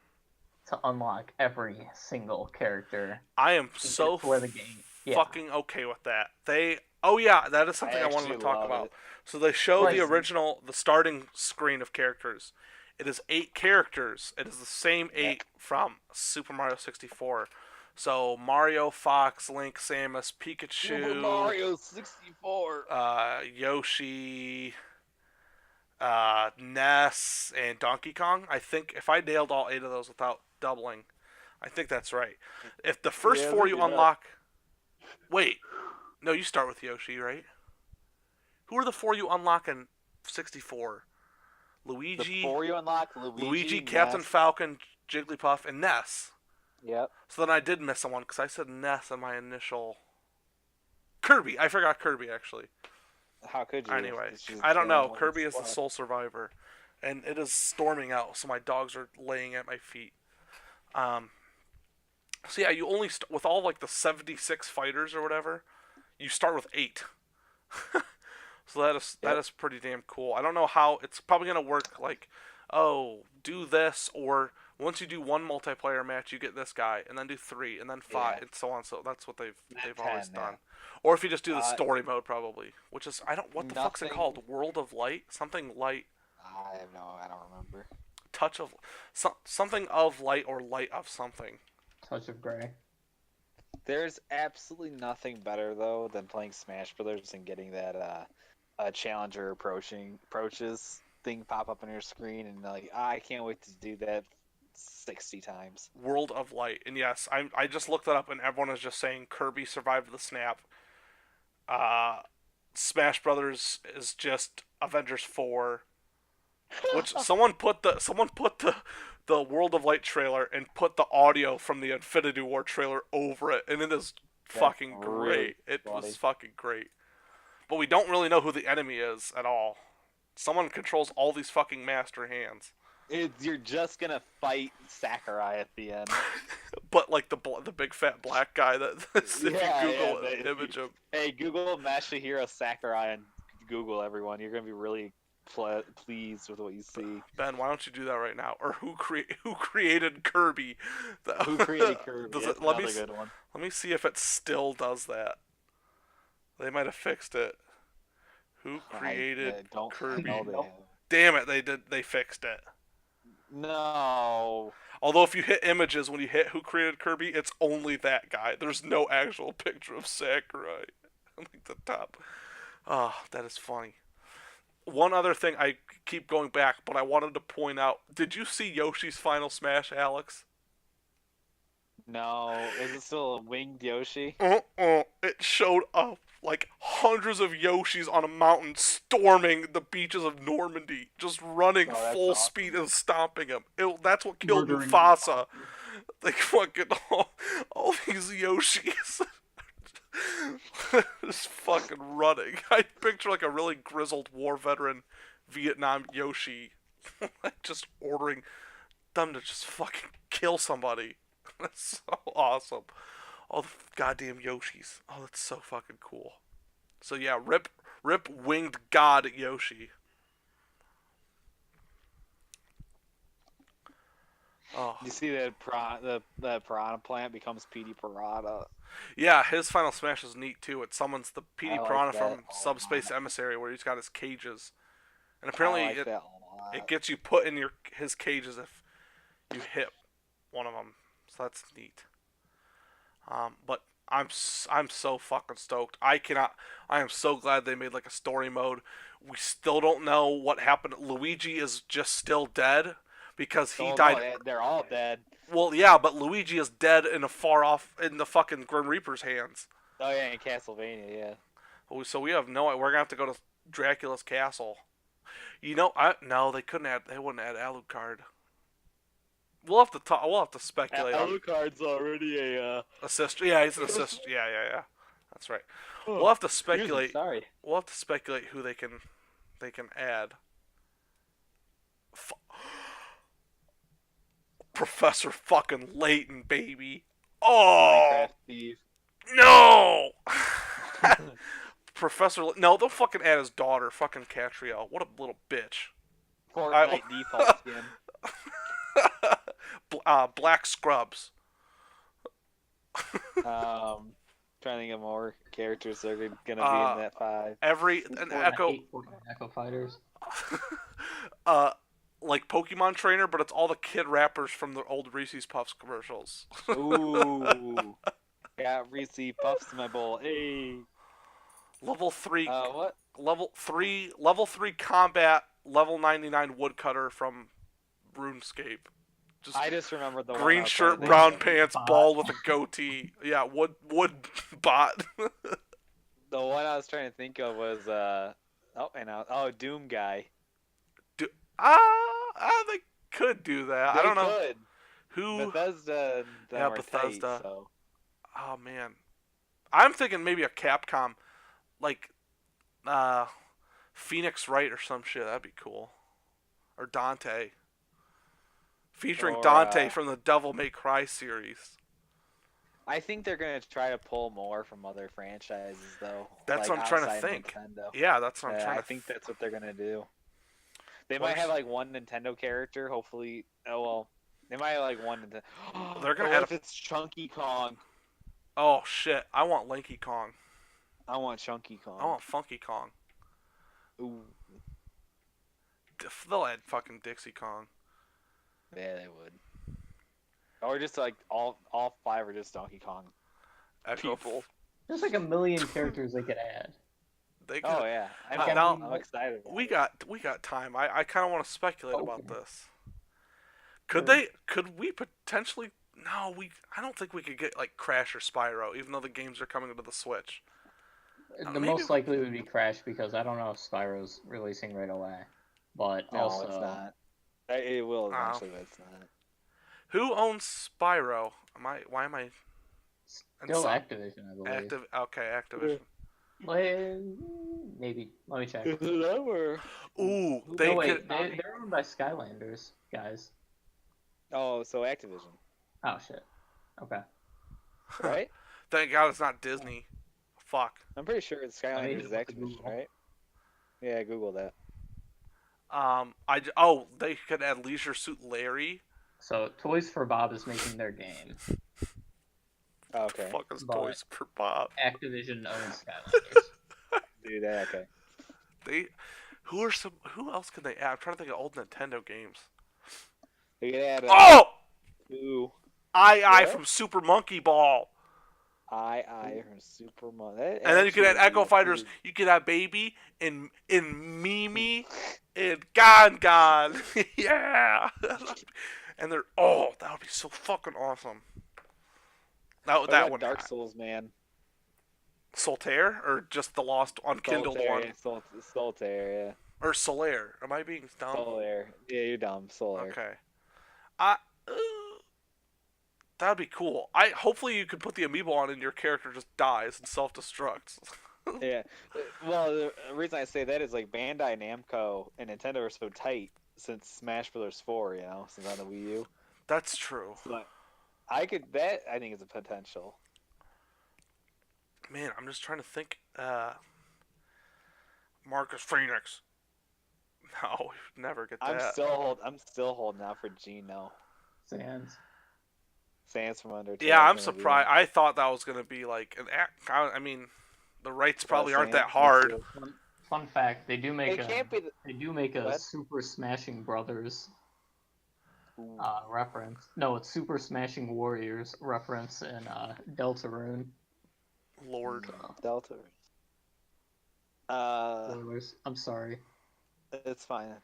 to unlock every single character I am to so get to where the game? Yeah, fucking okay with that. Oh yeah, that is I something I wanted actually to talk love about. it. So they show the Right. original, the starting screen of characters. It is 8 characters. It is the same 8 from Super Mario 64. So Mario, Fox, Link, Samus, Super Pikachu, Mario 64. Yoshi, Ness, and Donkey Kong. I think if I nailed all 8 of those without doubling, I think that's right. If the first Yeah, 4 look you it up. unlock, wait, no, you start with Yoshi, right? Who are the 4 you unlock in 64? Luigi, Before you unlock Luigi, Ness. Captain Falcon, Jigglypuff, and Ness. Yep. So then I did miss someone because I said Ness in my initial. Kirby. I forgot Kirby actually. How could you? Anyway, She's I don't the only know. one Kirby that's is the left. sole survivor, and it is storming out, so my dogs are laying at my feet. Um. So yeah, you only with all like the 76 fighters or whatever, you start with 8. So that Yep. is pretty damn cool. I don't know how it's probably gonna work. Like, oh, do this, or once you do one multiplayer match, you get this guy, and then do 3, and then 5, Yeah. and so on. So that's what they've Then always 10, done. yeah. Or if you just do the Uh, story mode, probably, which is I don't what the fuck's it Nothing. called? World of Light, something light, I don't remember. touch of something of light or light of something. Touch of Grey. There's absolutely nothing better though than playing Smash Brothers and getting that challenger approaches thing pop up on your screen and like I can't wait to do that 60 times. World of Light, and yes, I just looked that up, and everyone is just saying Kirby survived the snap. Smash Brothers is just Avengers 4, which someone put the World of Light trailer and put the audio from the Infinity War trailer over it, and it is fucking really great. It funny. was fucking great. But we don't really know who the enemy is at all. Someone controls all these fucking master hands. You're just gonna fight Sakurai at the end. But like the big fat black guy that if Yeah, you Google yeah, image him. Hey, Google Masahiro Sakurai and Google everyone. You're gonna be really pleased with what you see. Ben, why don't you do that right now? Or who created Kirby? Who created Kirby? Does That's it, let another me good one. let me see if it still does that. They might have fixed it. Who created don't Kirby? know they have. Damn it, they fixed it. No. Although if you hit images when you hit who created Kirby, it's only that guy. There's no actual picture of Sakurai. I think the top. Oh, that is funny. One other thing, I keep going back, but I wanted to point out. Did you see Yoshi's Final Smash, Alex? No. Is it still a winged Yoshi? It showed up like hundreds of Yoshis on a mountain storming the beaches of Normandy, just running Oh, that's full awesome. speed and stomping him. That's what killed Murdering Mufasa. Like fucking all these Yoshis. Just fucking running. I picture like a really grizzled war veteran Vietnam Yoshi like just ordering them to just fucking kill somebody. That's so awesome. All the goddamn Yoshis. Oh, that's so fucking cool. So yeah, rip winged god Yoshi. Oh. You see that the piranha plant becomes PD Piranha. Yeah, his final smash is neat too. It summons the I PD like Piranha that from a Subspace lot. Emissary, where he's got his cages, and I apparently like it that a It gets you put in his cages if you hit one of them. So that's neat. But I'm so fucking stoked. I cannot. I am so glad they made like a story mode. We still don't know what happened. Luigi is just still dead because he Oh died. no, they're all dead. Well, yeah, but Luigi is dead in the fucking Grim Reaper's hands. Oh yeah, in Castlevania, yeah. So we have no. We're gonna have to go to Dracula's castle. No, they couldn't add. They wouldn't add Alucard. We'll have to talk. We'll have to speculate on Alucard's already a. assist. Yeah, he's an assist. Yeah. That's right. We'll have to speculate. Sorry. We'll have to speculate who they can add. F- Professor fucking Layton, baby. Oh Minecraft Steve. no! Professor. No, they'll fucking add his daughter, fucking Catriel. What a little bitch. Fortnite default skin. Black scrubs. Trying to think of more characters that are gonna be in that 5. An Echo. Echo Fighters. Like Pokemon Trainer, but it's all the kid rappers from the old Reese's Puffs commercials. Ooh. Got Reese Puffs in my bowl. Hey. Level 3. What? Level 3 combat. Level 99 woodcutter from RuneScape. I just remember the green one shirt, brown pants, bald with a goatee. Yeah, wood bot. The one I was trying to think of was Doom guy. They could do that. I don't know Could. who. Bethesda. Yeah, Bethesda. So. Oh man, I'm thinking maybe a Capcom, like, Phoenix Wright or some shit. That'd be cool. Or Dante. Featuring Dante from the Devil May Cry series. I think they're gonna try to pull more from other franchises, though. That's like what I'm trying to outside think. Nintendo. Yeah, that's what I'm trying to. I think that's what they're gonna do. They might have like one Nintendo character. Hopefully, they might have like one Nintendo. They're gonna what add if it's Chunky Kong? Oh shit! I want Lanky Kong. I want Chunky Kong. I want Funky Kong. Ooh. They'll add fucking Dixie Kong. Yeah, they would. Or just like all 5 are just Donkey Kong people. There's like a million characters they could add. They could, oh yeah, I'm excited. We got time. I kind of want to speculate about this. Could we potentially? No, I don't think we could get like Crash or Spyro, even though the games are coming to the Switch. The most likely would be Crash because I don't know if Spyro's releasing right away. But no, also, it's not. It will eventually, but it's not. Who owns Spyro? Why am I? Still Activision, I believe. Okay, Activision. Maybe. Let me check. Ooh, they're owned by Skylanders, guys. Oh, so Activision. Oh shit. Okay. Right? Thank God it's not Disney. Fuck. I'm pretty sure it's Skylanders is Activision, right? Yeah, Google that. They could add Leisure Suit Larry. So Toys for Bob is making their game. Okay. What the fuck is Toys for Bob? Activision owns Skylanders. Dude, okay. Who else can they add? I'm trying to think of old Nintendo games. They could add I from Super Monkey Ball. I from Super Monkey. And then you could add Echo Fighters. You could have Baby and Mimi and Gon. Yeah. And that would be so fucking awesome. That one. Dark Souls, man. Solitaire or just the Lost on Kindle one? Yeah, Solitaire, yeah. Or Solaire. Am I being dumb? Solaire. Yeah, you're dumb. Solaire. Okay. That'd be cool. Hopefully you can put the amiibo on and your character just dies and self-destructs. Yeah. Well, the reason I say that is like Bandai Namco and Nintendo are so tight since Smash Bros. 4, since on the Wii U. That's true. But I think is a potential. Man, I'm just trying to think. Marcus Phoenix. No, never get that. I'm still holding out for Gino. Sans from Undertale. Yeah, I'm surprised. I thought that was gonna be like an act. I mean, the rights probably aren't that hard. Fun fact: they do make It can't be. Go a ahead. Super Smashing Brothers Ooh, reference. No, it's Super Smashing Warriors reference in Deltarune. Lord. So, Delta. Uh, spoilers. I'm sorry. it's fine.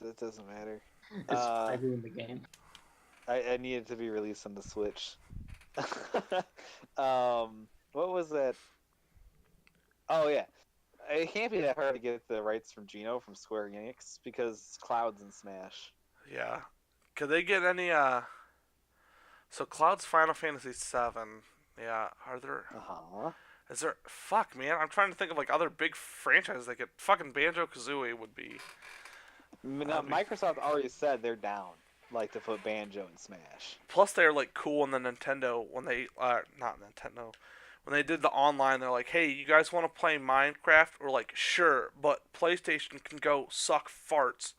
It doesn't matter. I ruined the game. I need it to be released on the Switch. What was that? Oh yeah, it can't be that hard to get the rights from Geno from Square Enix because Cloud's in Smash. Yeah. Could they get any so Cloud's Final Fantasy 7. Yeah, are there Uh huh. is there fuck man, I'm trying to think of like other big franchises that get fucking Banjo-Kazooie would be No, that'd be Microsoft already said they're down, like to put Banjo in Smash. plus they're like cool in the Nintendo when they not Nintendo when they did the online they're like, "Hey, you guys want to play Minecraft?" We're like, "Sure, but PlayStation can go suck farts."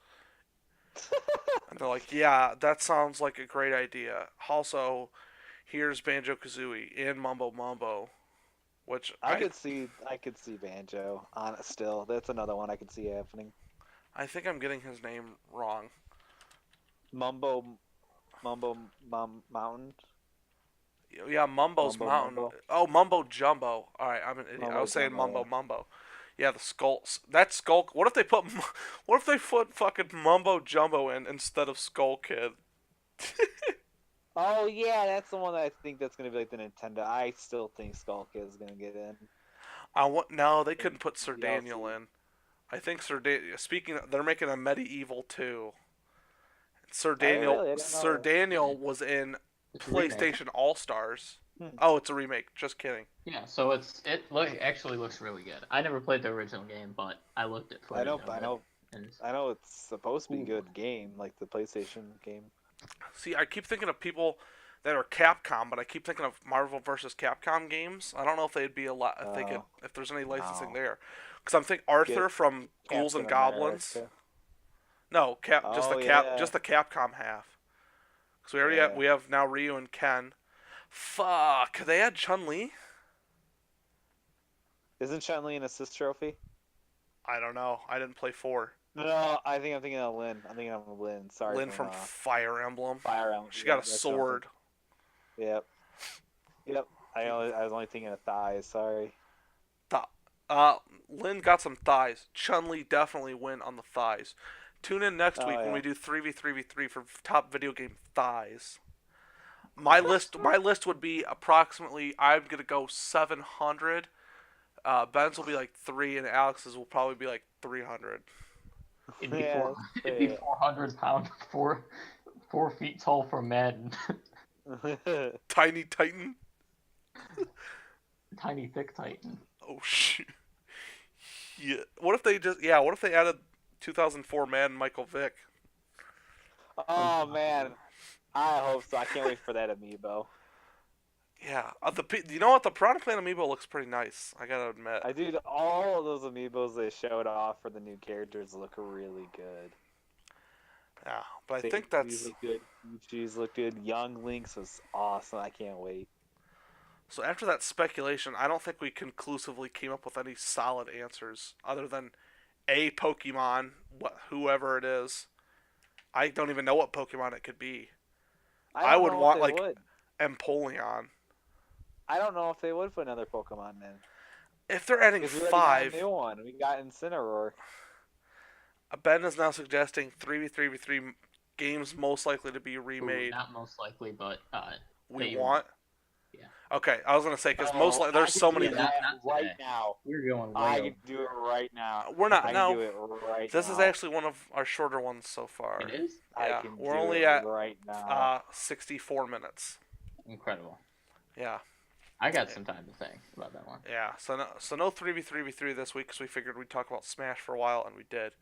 And they're like, "Yeah, that sounds like a great idea." Also, here's Banjo Kazooie and Mumbo Mumbo, which I could see Banjo on it still. That's another one I could see happening. I think I'm getting his name wrong. Mumbo, Mountain, Yeah, Mumbo's Mumbo Mountain. Mumbo, Oh, Mumbo Jumbo. All right, I'm an idiot. I Mumbo was saying Jumbo. Mumbo Yeah. Mumbo. Yeah, the skull. That skull. What if they put? What if they put fucking Mumbo Jumbo in instead of Skull Kid? Oh yeah, that's the one that I think that's gonna be like the Nintendo. I still think Skull Kid is gonna get in. I want. No, they In couldn't put Sir Daniel DLC. in. I think Sir Daniel. Speaking, they're making a medieval too. Sir Are they Daniel. really? I didn't Sir know Daniel was in It's a remake. PlayStation All Stars. that. Oh, it's a remake. Just kidding. Yeah, so actually looks really good. I never played the original game, but I looked at I footage know, of I it, know, and I know. It's supposed to be a ooh, good game, like the PlayStation game. See, I keep thinking of people that are Capcom, but I keep thinking of Marvel versus Capcom games. I don't know if they'd be a lot if they could Uh, if there's any licensing no, there. Because I'm thinking Arthur get from Ghouls Captain and Goblins. America. No, Oh yeah, just the Capcom half. Because yeah. we have now Ryu and Ken. Fuck, they had Chun Li. Isn't Chun-Li an assist trophy? I don't know. I didn't play 4. No, I think I'm thinking of Lynn. I'm thinking of Lynn. Sorry Lyn from from Fire Emblem. Fire Emblem. She Yeah, got a that's what I'm sword. thinking. Yep, yep. I was only thinking of thighs. Sorry. Th- Lyn got some thighs. Chun Li definitely win on the thighs. Tune in next Oh week when yeah. we do 3v3v3 for top video game thighs. My list would be approximately. I'm gonna go 700. Ben's will be like 3, and Alex's will probably be like 300. it'd be Yeah, four that's it'd be fair. 400 pound, 4 feet tall for Madden, Tiny Titan. tiny thick Titan. Oh shit. Yeah. What if they just? Yeah. What if they added 2004 Madden Michael Vick? Oh man, I hope so. I can't wait for that amiibo. Yeah. You know what? The Piranha Plant amiibo looks pretty nice. I gotta admit. I do. All of those amiibos they showed off for the new characters look really good. Yeah. But I think Seiju's that's look good. Ichi's look good. Young Link's was awesome. I can't wait. so. After that speculation, I don't think we conclusively came up with any solid answers other than a Pokemon, whoever it is. I don't even know what Pokemon it could be. I I don't would know if want they like would. Empoleon. I don't know if they would put another Pokemon in. If they're adding Because we already got a 5, new one. We got Incineroar. Ben is now suggesting 3v3v3 games most likely to be Ooh, remade. not most likely, but We they want. yeah. Okay, I was gonna say because Oh, I there's can so do many. Yeah, that not right today. now. We're going I way can do it right now. We're not I can now. do it right This is now. actually one of our shorter ones so far. It is I Yeah, can we're do only it at right now. 64 minutes. incredible. Yeah, I got some time to think about that one. yeah. So no 3v3v3 this week because we figured we'd talk about Smash for a while and we did.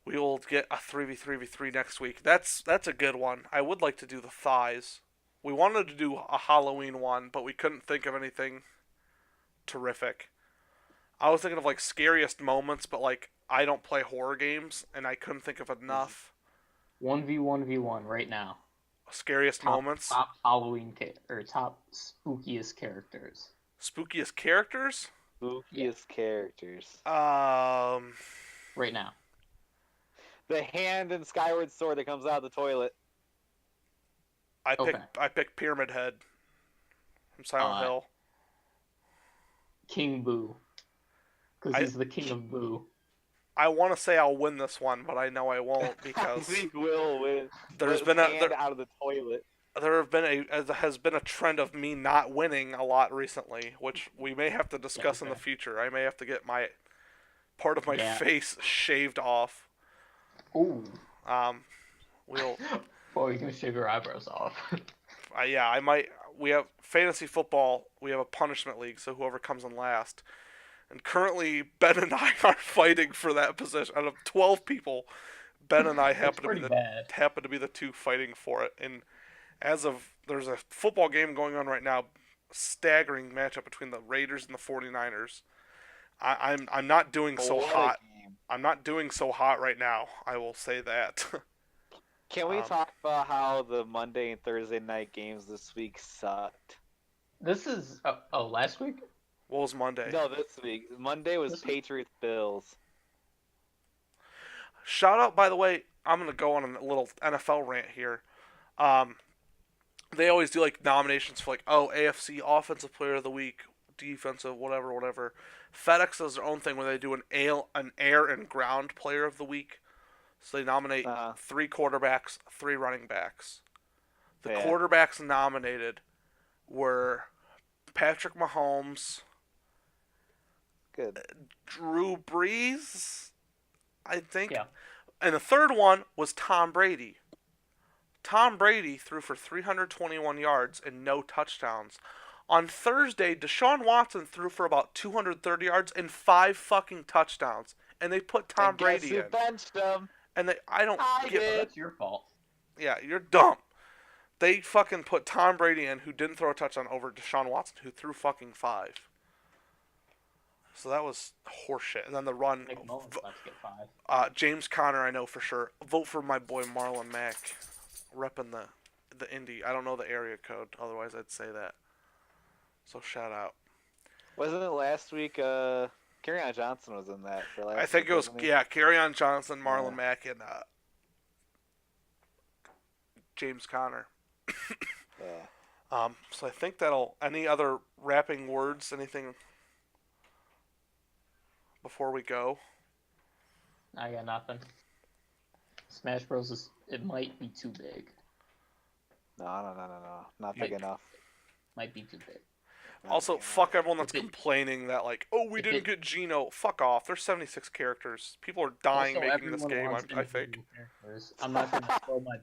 We will get a 3v3v3 next week. That's a good one. I would like to do the thighs. We wanted to do a Halloween one, but we couldn't think of anything terrific. I was thinking of like scariest moments, but like I don't play horror games and I couldn't think of enough 1v1v1 right now. scariest Top moments. top Halloween or top spookiest characters. Spookiest characters? Spookiest characters. Right now. The hand in Skyward Sword that comes out of the toilet. Okay. I picked Pyramid Head from Silent Hill. King Boo. Because he's the king of Boo. I want to say I'll win this one, but I know I won't I because think Will win. there's The been hand out of the toilet. there has been a trend of me not winning a lot recently, which we may have to discuss in the future. I may have to get my part of my face shaved off. Ooh. We'll. Or you can shave your eyebrows off. Yeah, I might. We have fantasy football. We have a punishment league, so whoever comes in last. And currently, Ben and I are fighting for that position. Out of 12 people, Ben and I happen to be the two fighting for it. And as of there's a football game going on right now, staggering matchup between the Raiders and the 49ers. I'm not doing so hot. I'm not doing so hot right now. I will say that. Can we talk about how the Monday and Thursday night games this week sucked? This is last week? What was Monday? No, this week. Monday was Patriots Bills. Shout out, by the way, I'm gonna go on a little NFL rant here. They always do like nominations for like AFC Offensive Player of the Week, defensive, whatever. FedEx does their own thing where they do an air and ground Player of the Week. So they nominate 3 quarterbacks, 3 running backs. The quarterbacks nominated were Patrick Mahomes, Drew Brees, I think. Yeah. And the third one was Tom Brady. Tom Brady threw for 321 yards and no touchdowns. On Thursday, Deshaun Watson threw for about 230 yards and 5 fucking touchdowns. And they put Tom Brady in. Benched him. And I don't get it. That's your fault. Yeah, you're dumb. They fucking put Tom Brady in, who didn't throw a touchdown, over Deshaun Watson, who threw fucking 5. So that was horseshit. And then the run. James Conner, I know for sure. Vote for my boy Marlon Mack, repping the Indy. I don't know the area code, otherwise I'd say that. So shout out. Wasn't it last week? Kerryon Johnson was in that for last. I think it was Kerryon Johnson, Marlon Mack, and James Conner. Yeah. So I think that'll. Any other wrapping words? Anything before we go? I got nothing. Smash Bros. It might be too big. No. Not big enough. Might be too big. Also, fuck everyone that's complaining that, like, we didn't get Geno. Fuck off. There's 76 characters. People are dying making this game, I think. I'm not going to throw my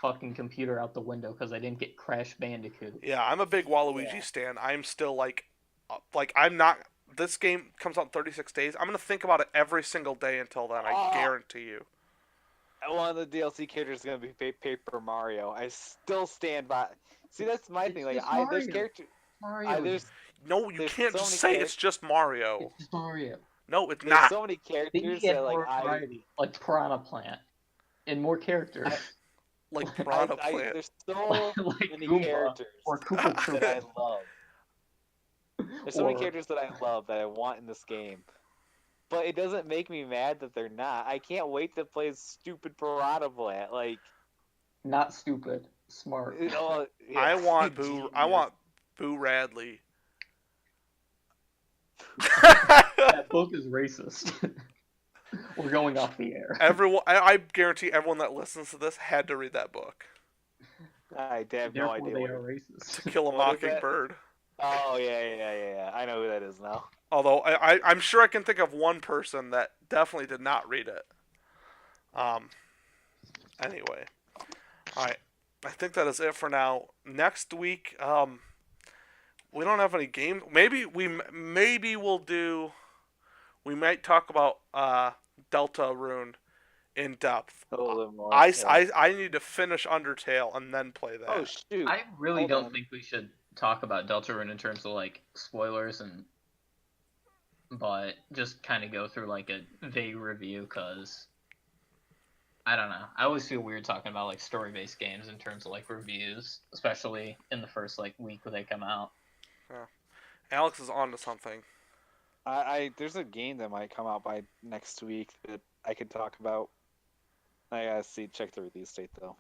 fucking computer out the window because I didn't get Crash Bandicoot. Yeah, I'm a big Waluigi stan. I'm still, I'm not... This game comes out in 36 days. I'm going to think about it every single day until then, I guarantee you. One of the DLC characters is going to be Paper Mario. I still stand by... See, that's my thing. Like, there's characters... Mario. No, you can't just say it's just Mario. It's just Mario. No, it's there's not. So many characters that like Piranha Plant, and more characters. Like Piranha Plant. There's so many Goomba, characters or Koopa that I love. There's so many characters that I love that I want in this game, but it doesn't make me mad that they're not. I can't wait to play stupid Piranha Plant. Like, not stupid, smart. I want Boo. I want Boo Radley. That book is racist. We're going off the air. Everyone, I guarantee everyone that listens to this had to read that book. I have no idea. They are racist. To Kill a Mockingbird. Oh yeah. I know who that is now. Although I'm sure I can think of one person that definitely did not read it. Anyway, all right. I think that is it for now. Next week, we don't have any games. Maybe we'll do. We might talk about Deltarune in depth. A little more. I need to finish Undertale and then play that. Oh shoot! I really don't think we should talk about Deltarune in terms of like spoilers but just kind of go through like a vague review because I don't know. I always feel weird talking about like story-based games in terms of like reviews, especially in the first like week when they come out. Yeah. Alex is on to something. I there's a game that might come out by next week that I could talk about. I gotta check the release date though.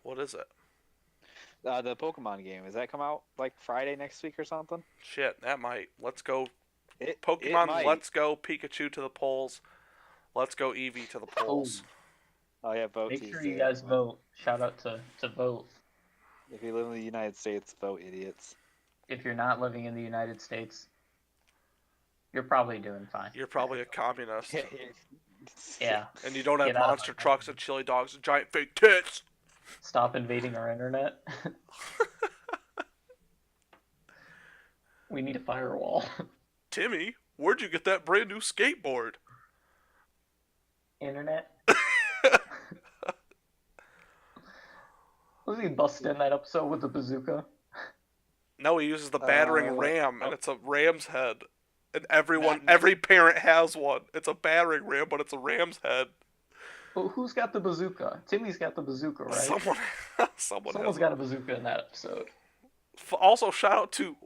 What is it? The Pokemon game, does that come out like Friday next week or something? Shit, that might. Let's go It Pokemon. might. Let's go Pikachu to the polls. Let's go Eevee to the polls. Oh yeah, vote Make sure Tuesday. you guys vote. Shout out to vote. If you live in the United States, vote idiots. If you're not living in the United States, you're probably doing fine. You're probably a communist. Yeah. And you don't have Get out of monster my trucks country. and chili dogs and giant fake tits. Stop invading our internet. We need a firewall. Timmy, where'd you get that brand new skateboard? Internet. Was he busting in that episode with the bazooka? No, he uses the battering Uh, ram, and oh. it's a ram's head. And everyone, Not- every parent has one. It's a battering ram, but it's a ram's head. Well, who's got the bazooka? Timmy's got the bazooka, right? Someone Someone's has got a bazooka in that episode. Also, shout out to.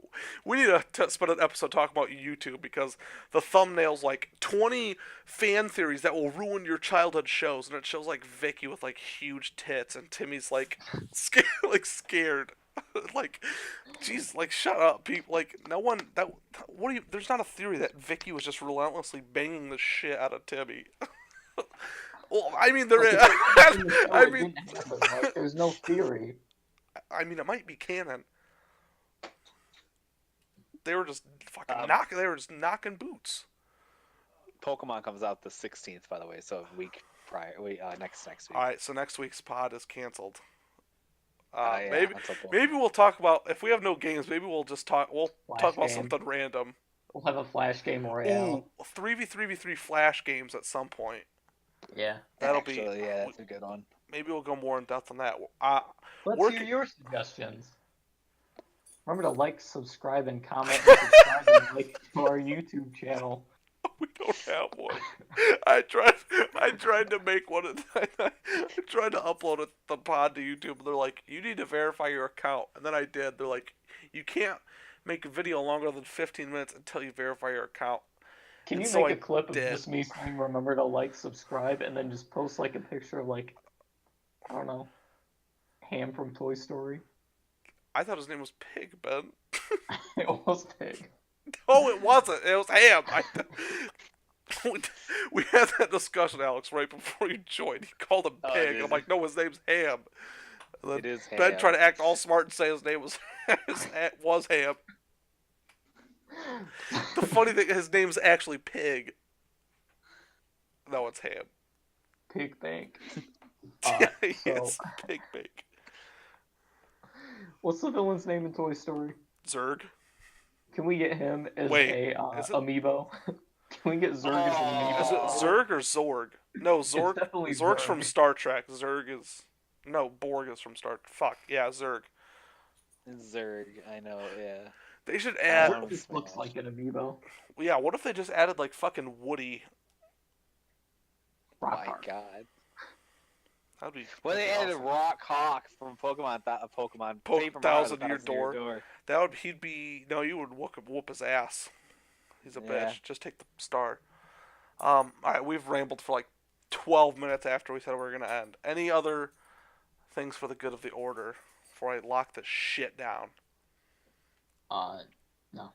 We need to spend an episode talking about YouTube because the thumbnail's like 20 fan theories that will ruin your childhood shows, and it shows like Vicky with like huge tits, and Timmy's like scared. Like, jeez, like shut up, people. Like, no one that. What do you? There's not a theory that Vicky was just relentlessly banging the shit out of Timmy. Well, I mean there is. I mean, There's no theory. I mean, it might be canon. They were just fucking They were just knocking boots. Pokemon comes out the 16th, by the way, so a week prior. Next week. All right, so next week's pod is canceled. Yeah, maybe that's okay. maybe we'll talk about if we have no games. Maybe we'll just talk. We'll Flash talk about game. something random. We'll have a flash game royale. Ooh, 3v3v3 flash games at some point. Yeah. That'll Actually, yeah, that's a good one. Maybe we'll go more in depth on that. Let's Working- hear your suggestions. Remember to like, subscribe, and comment, and subscribe and like to our YouTube channel. We don't have one. I tried to make one. I tried to upload the pod to YouTube. They're like, you need to verify your account, and then I did. They're like, you can't make a video longer than 15 minutes until you verify your account. Can you And so make I a clip of did. just me saying remember to like, subscribe, and then just post like a picture of like, I don't know, Ham from Toy Story? I thought his name was Pig, Ben. It was Pig. No, it wasn't. It was Ham. We had that discussion, Alex, right before you joined. He called him Oh, Pig. it I'm is. like, no, his name's Ham. And then It is Ben Ham. tried to act all smart and say his name was was Ham. The funny thing, his name's actually Pig. No, it's Ham. Pig Bank. Yes, Pig Pig. What's the villain's name in Toy Story? Zurg. Can we get him as Wait, a is it- amiibo? Can we get Zurg as an amiibo? Is it Zurg or Zorg? No, Zorg. definitely Zorg's Zurg. from Star Trek. Zurg is. No, Borg is from Star. Fuck yeah, Zurg. Zerg, I know, yeah. They should What add. if this looks like an amiibo? Yeah, what if they just added like fucking Woody? Rock My hard. God. That'd be. Well, they that'd be added awesome. Rock Hawk from Pokemon Paper Mario, Thousand the Year Door. Door. That would. He'd be. No, you would whoop his ass. He's a Yeah. bitch. Just take the star. All right, we've rambled for like 12 minutes after we said we were gonna end. Any other things for the good of the order before I lock this shit down? No.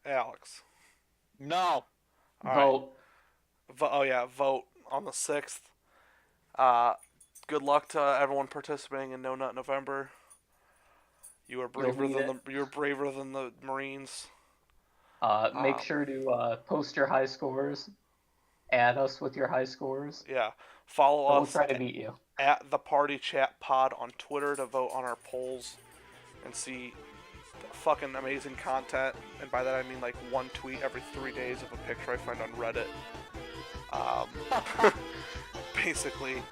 Alex. No. All right. Vote. Oh yeah, vote on the 6th. Good luck to everyone participating in No Nut November. You are braver need than you're braver than the Marines. Make sure to post your high scores. Add us with your high scores. Yeah, follow We'll us try to beat you. at the Party Chat Pod on Twitter to vote on our polls and see fucking amazing content. And by that I mean like one tweet every 3 days of a picture I find on Reddit. Basically,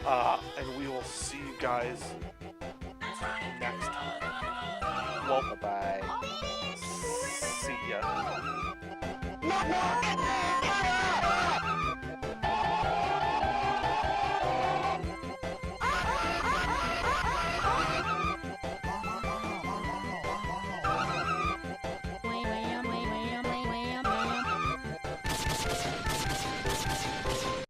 and we will see you guys next time. Well, Bye-bye. see ya.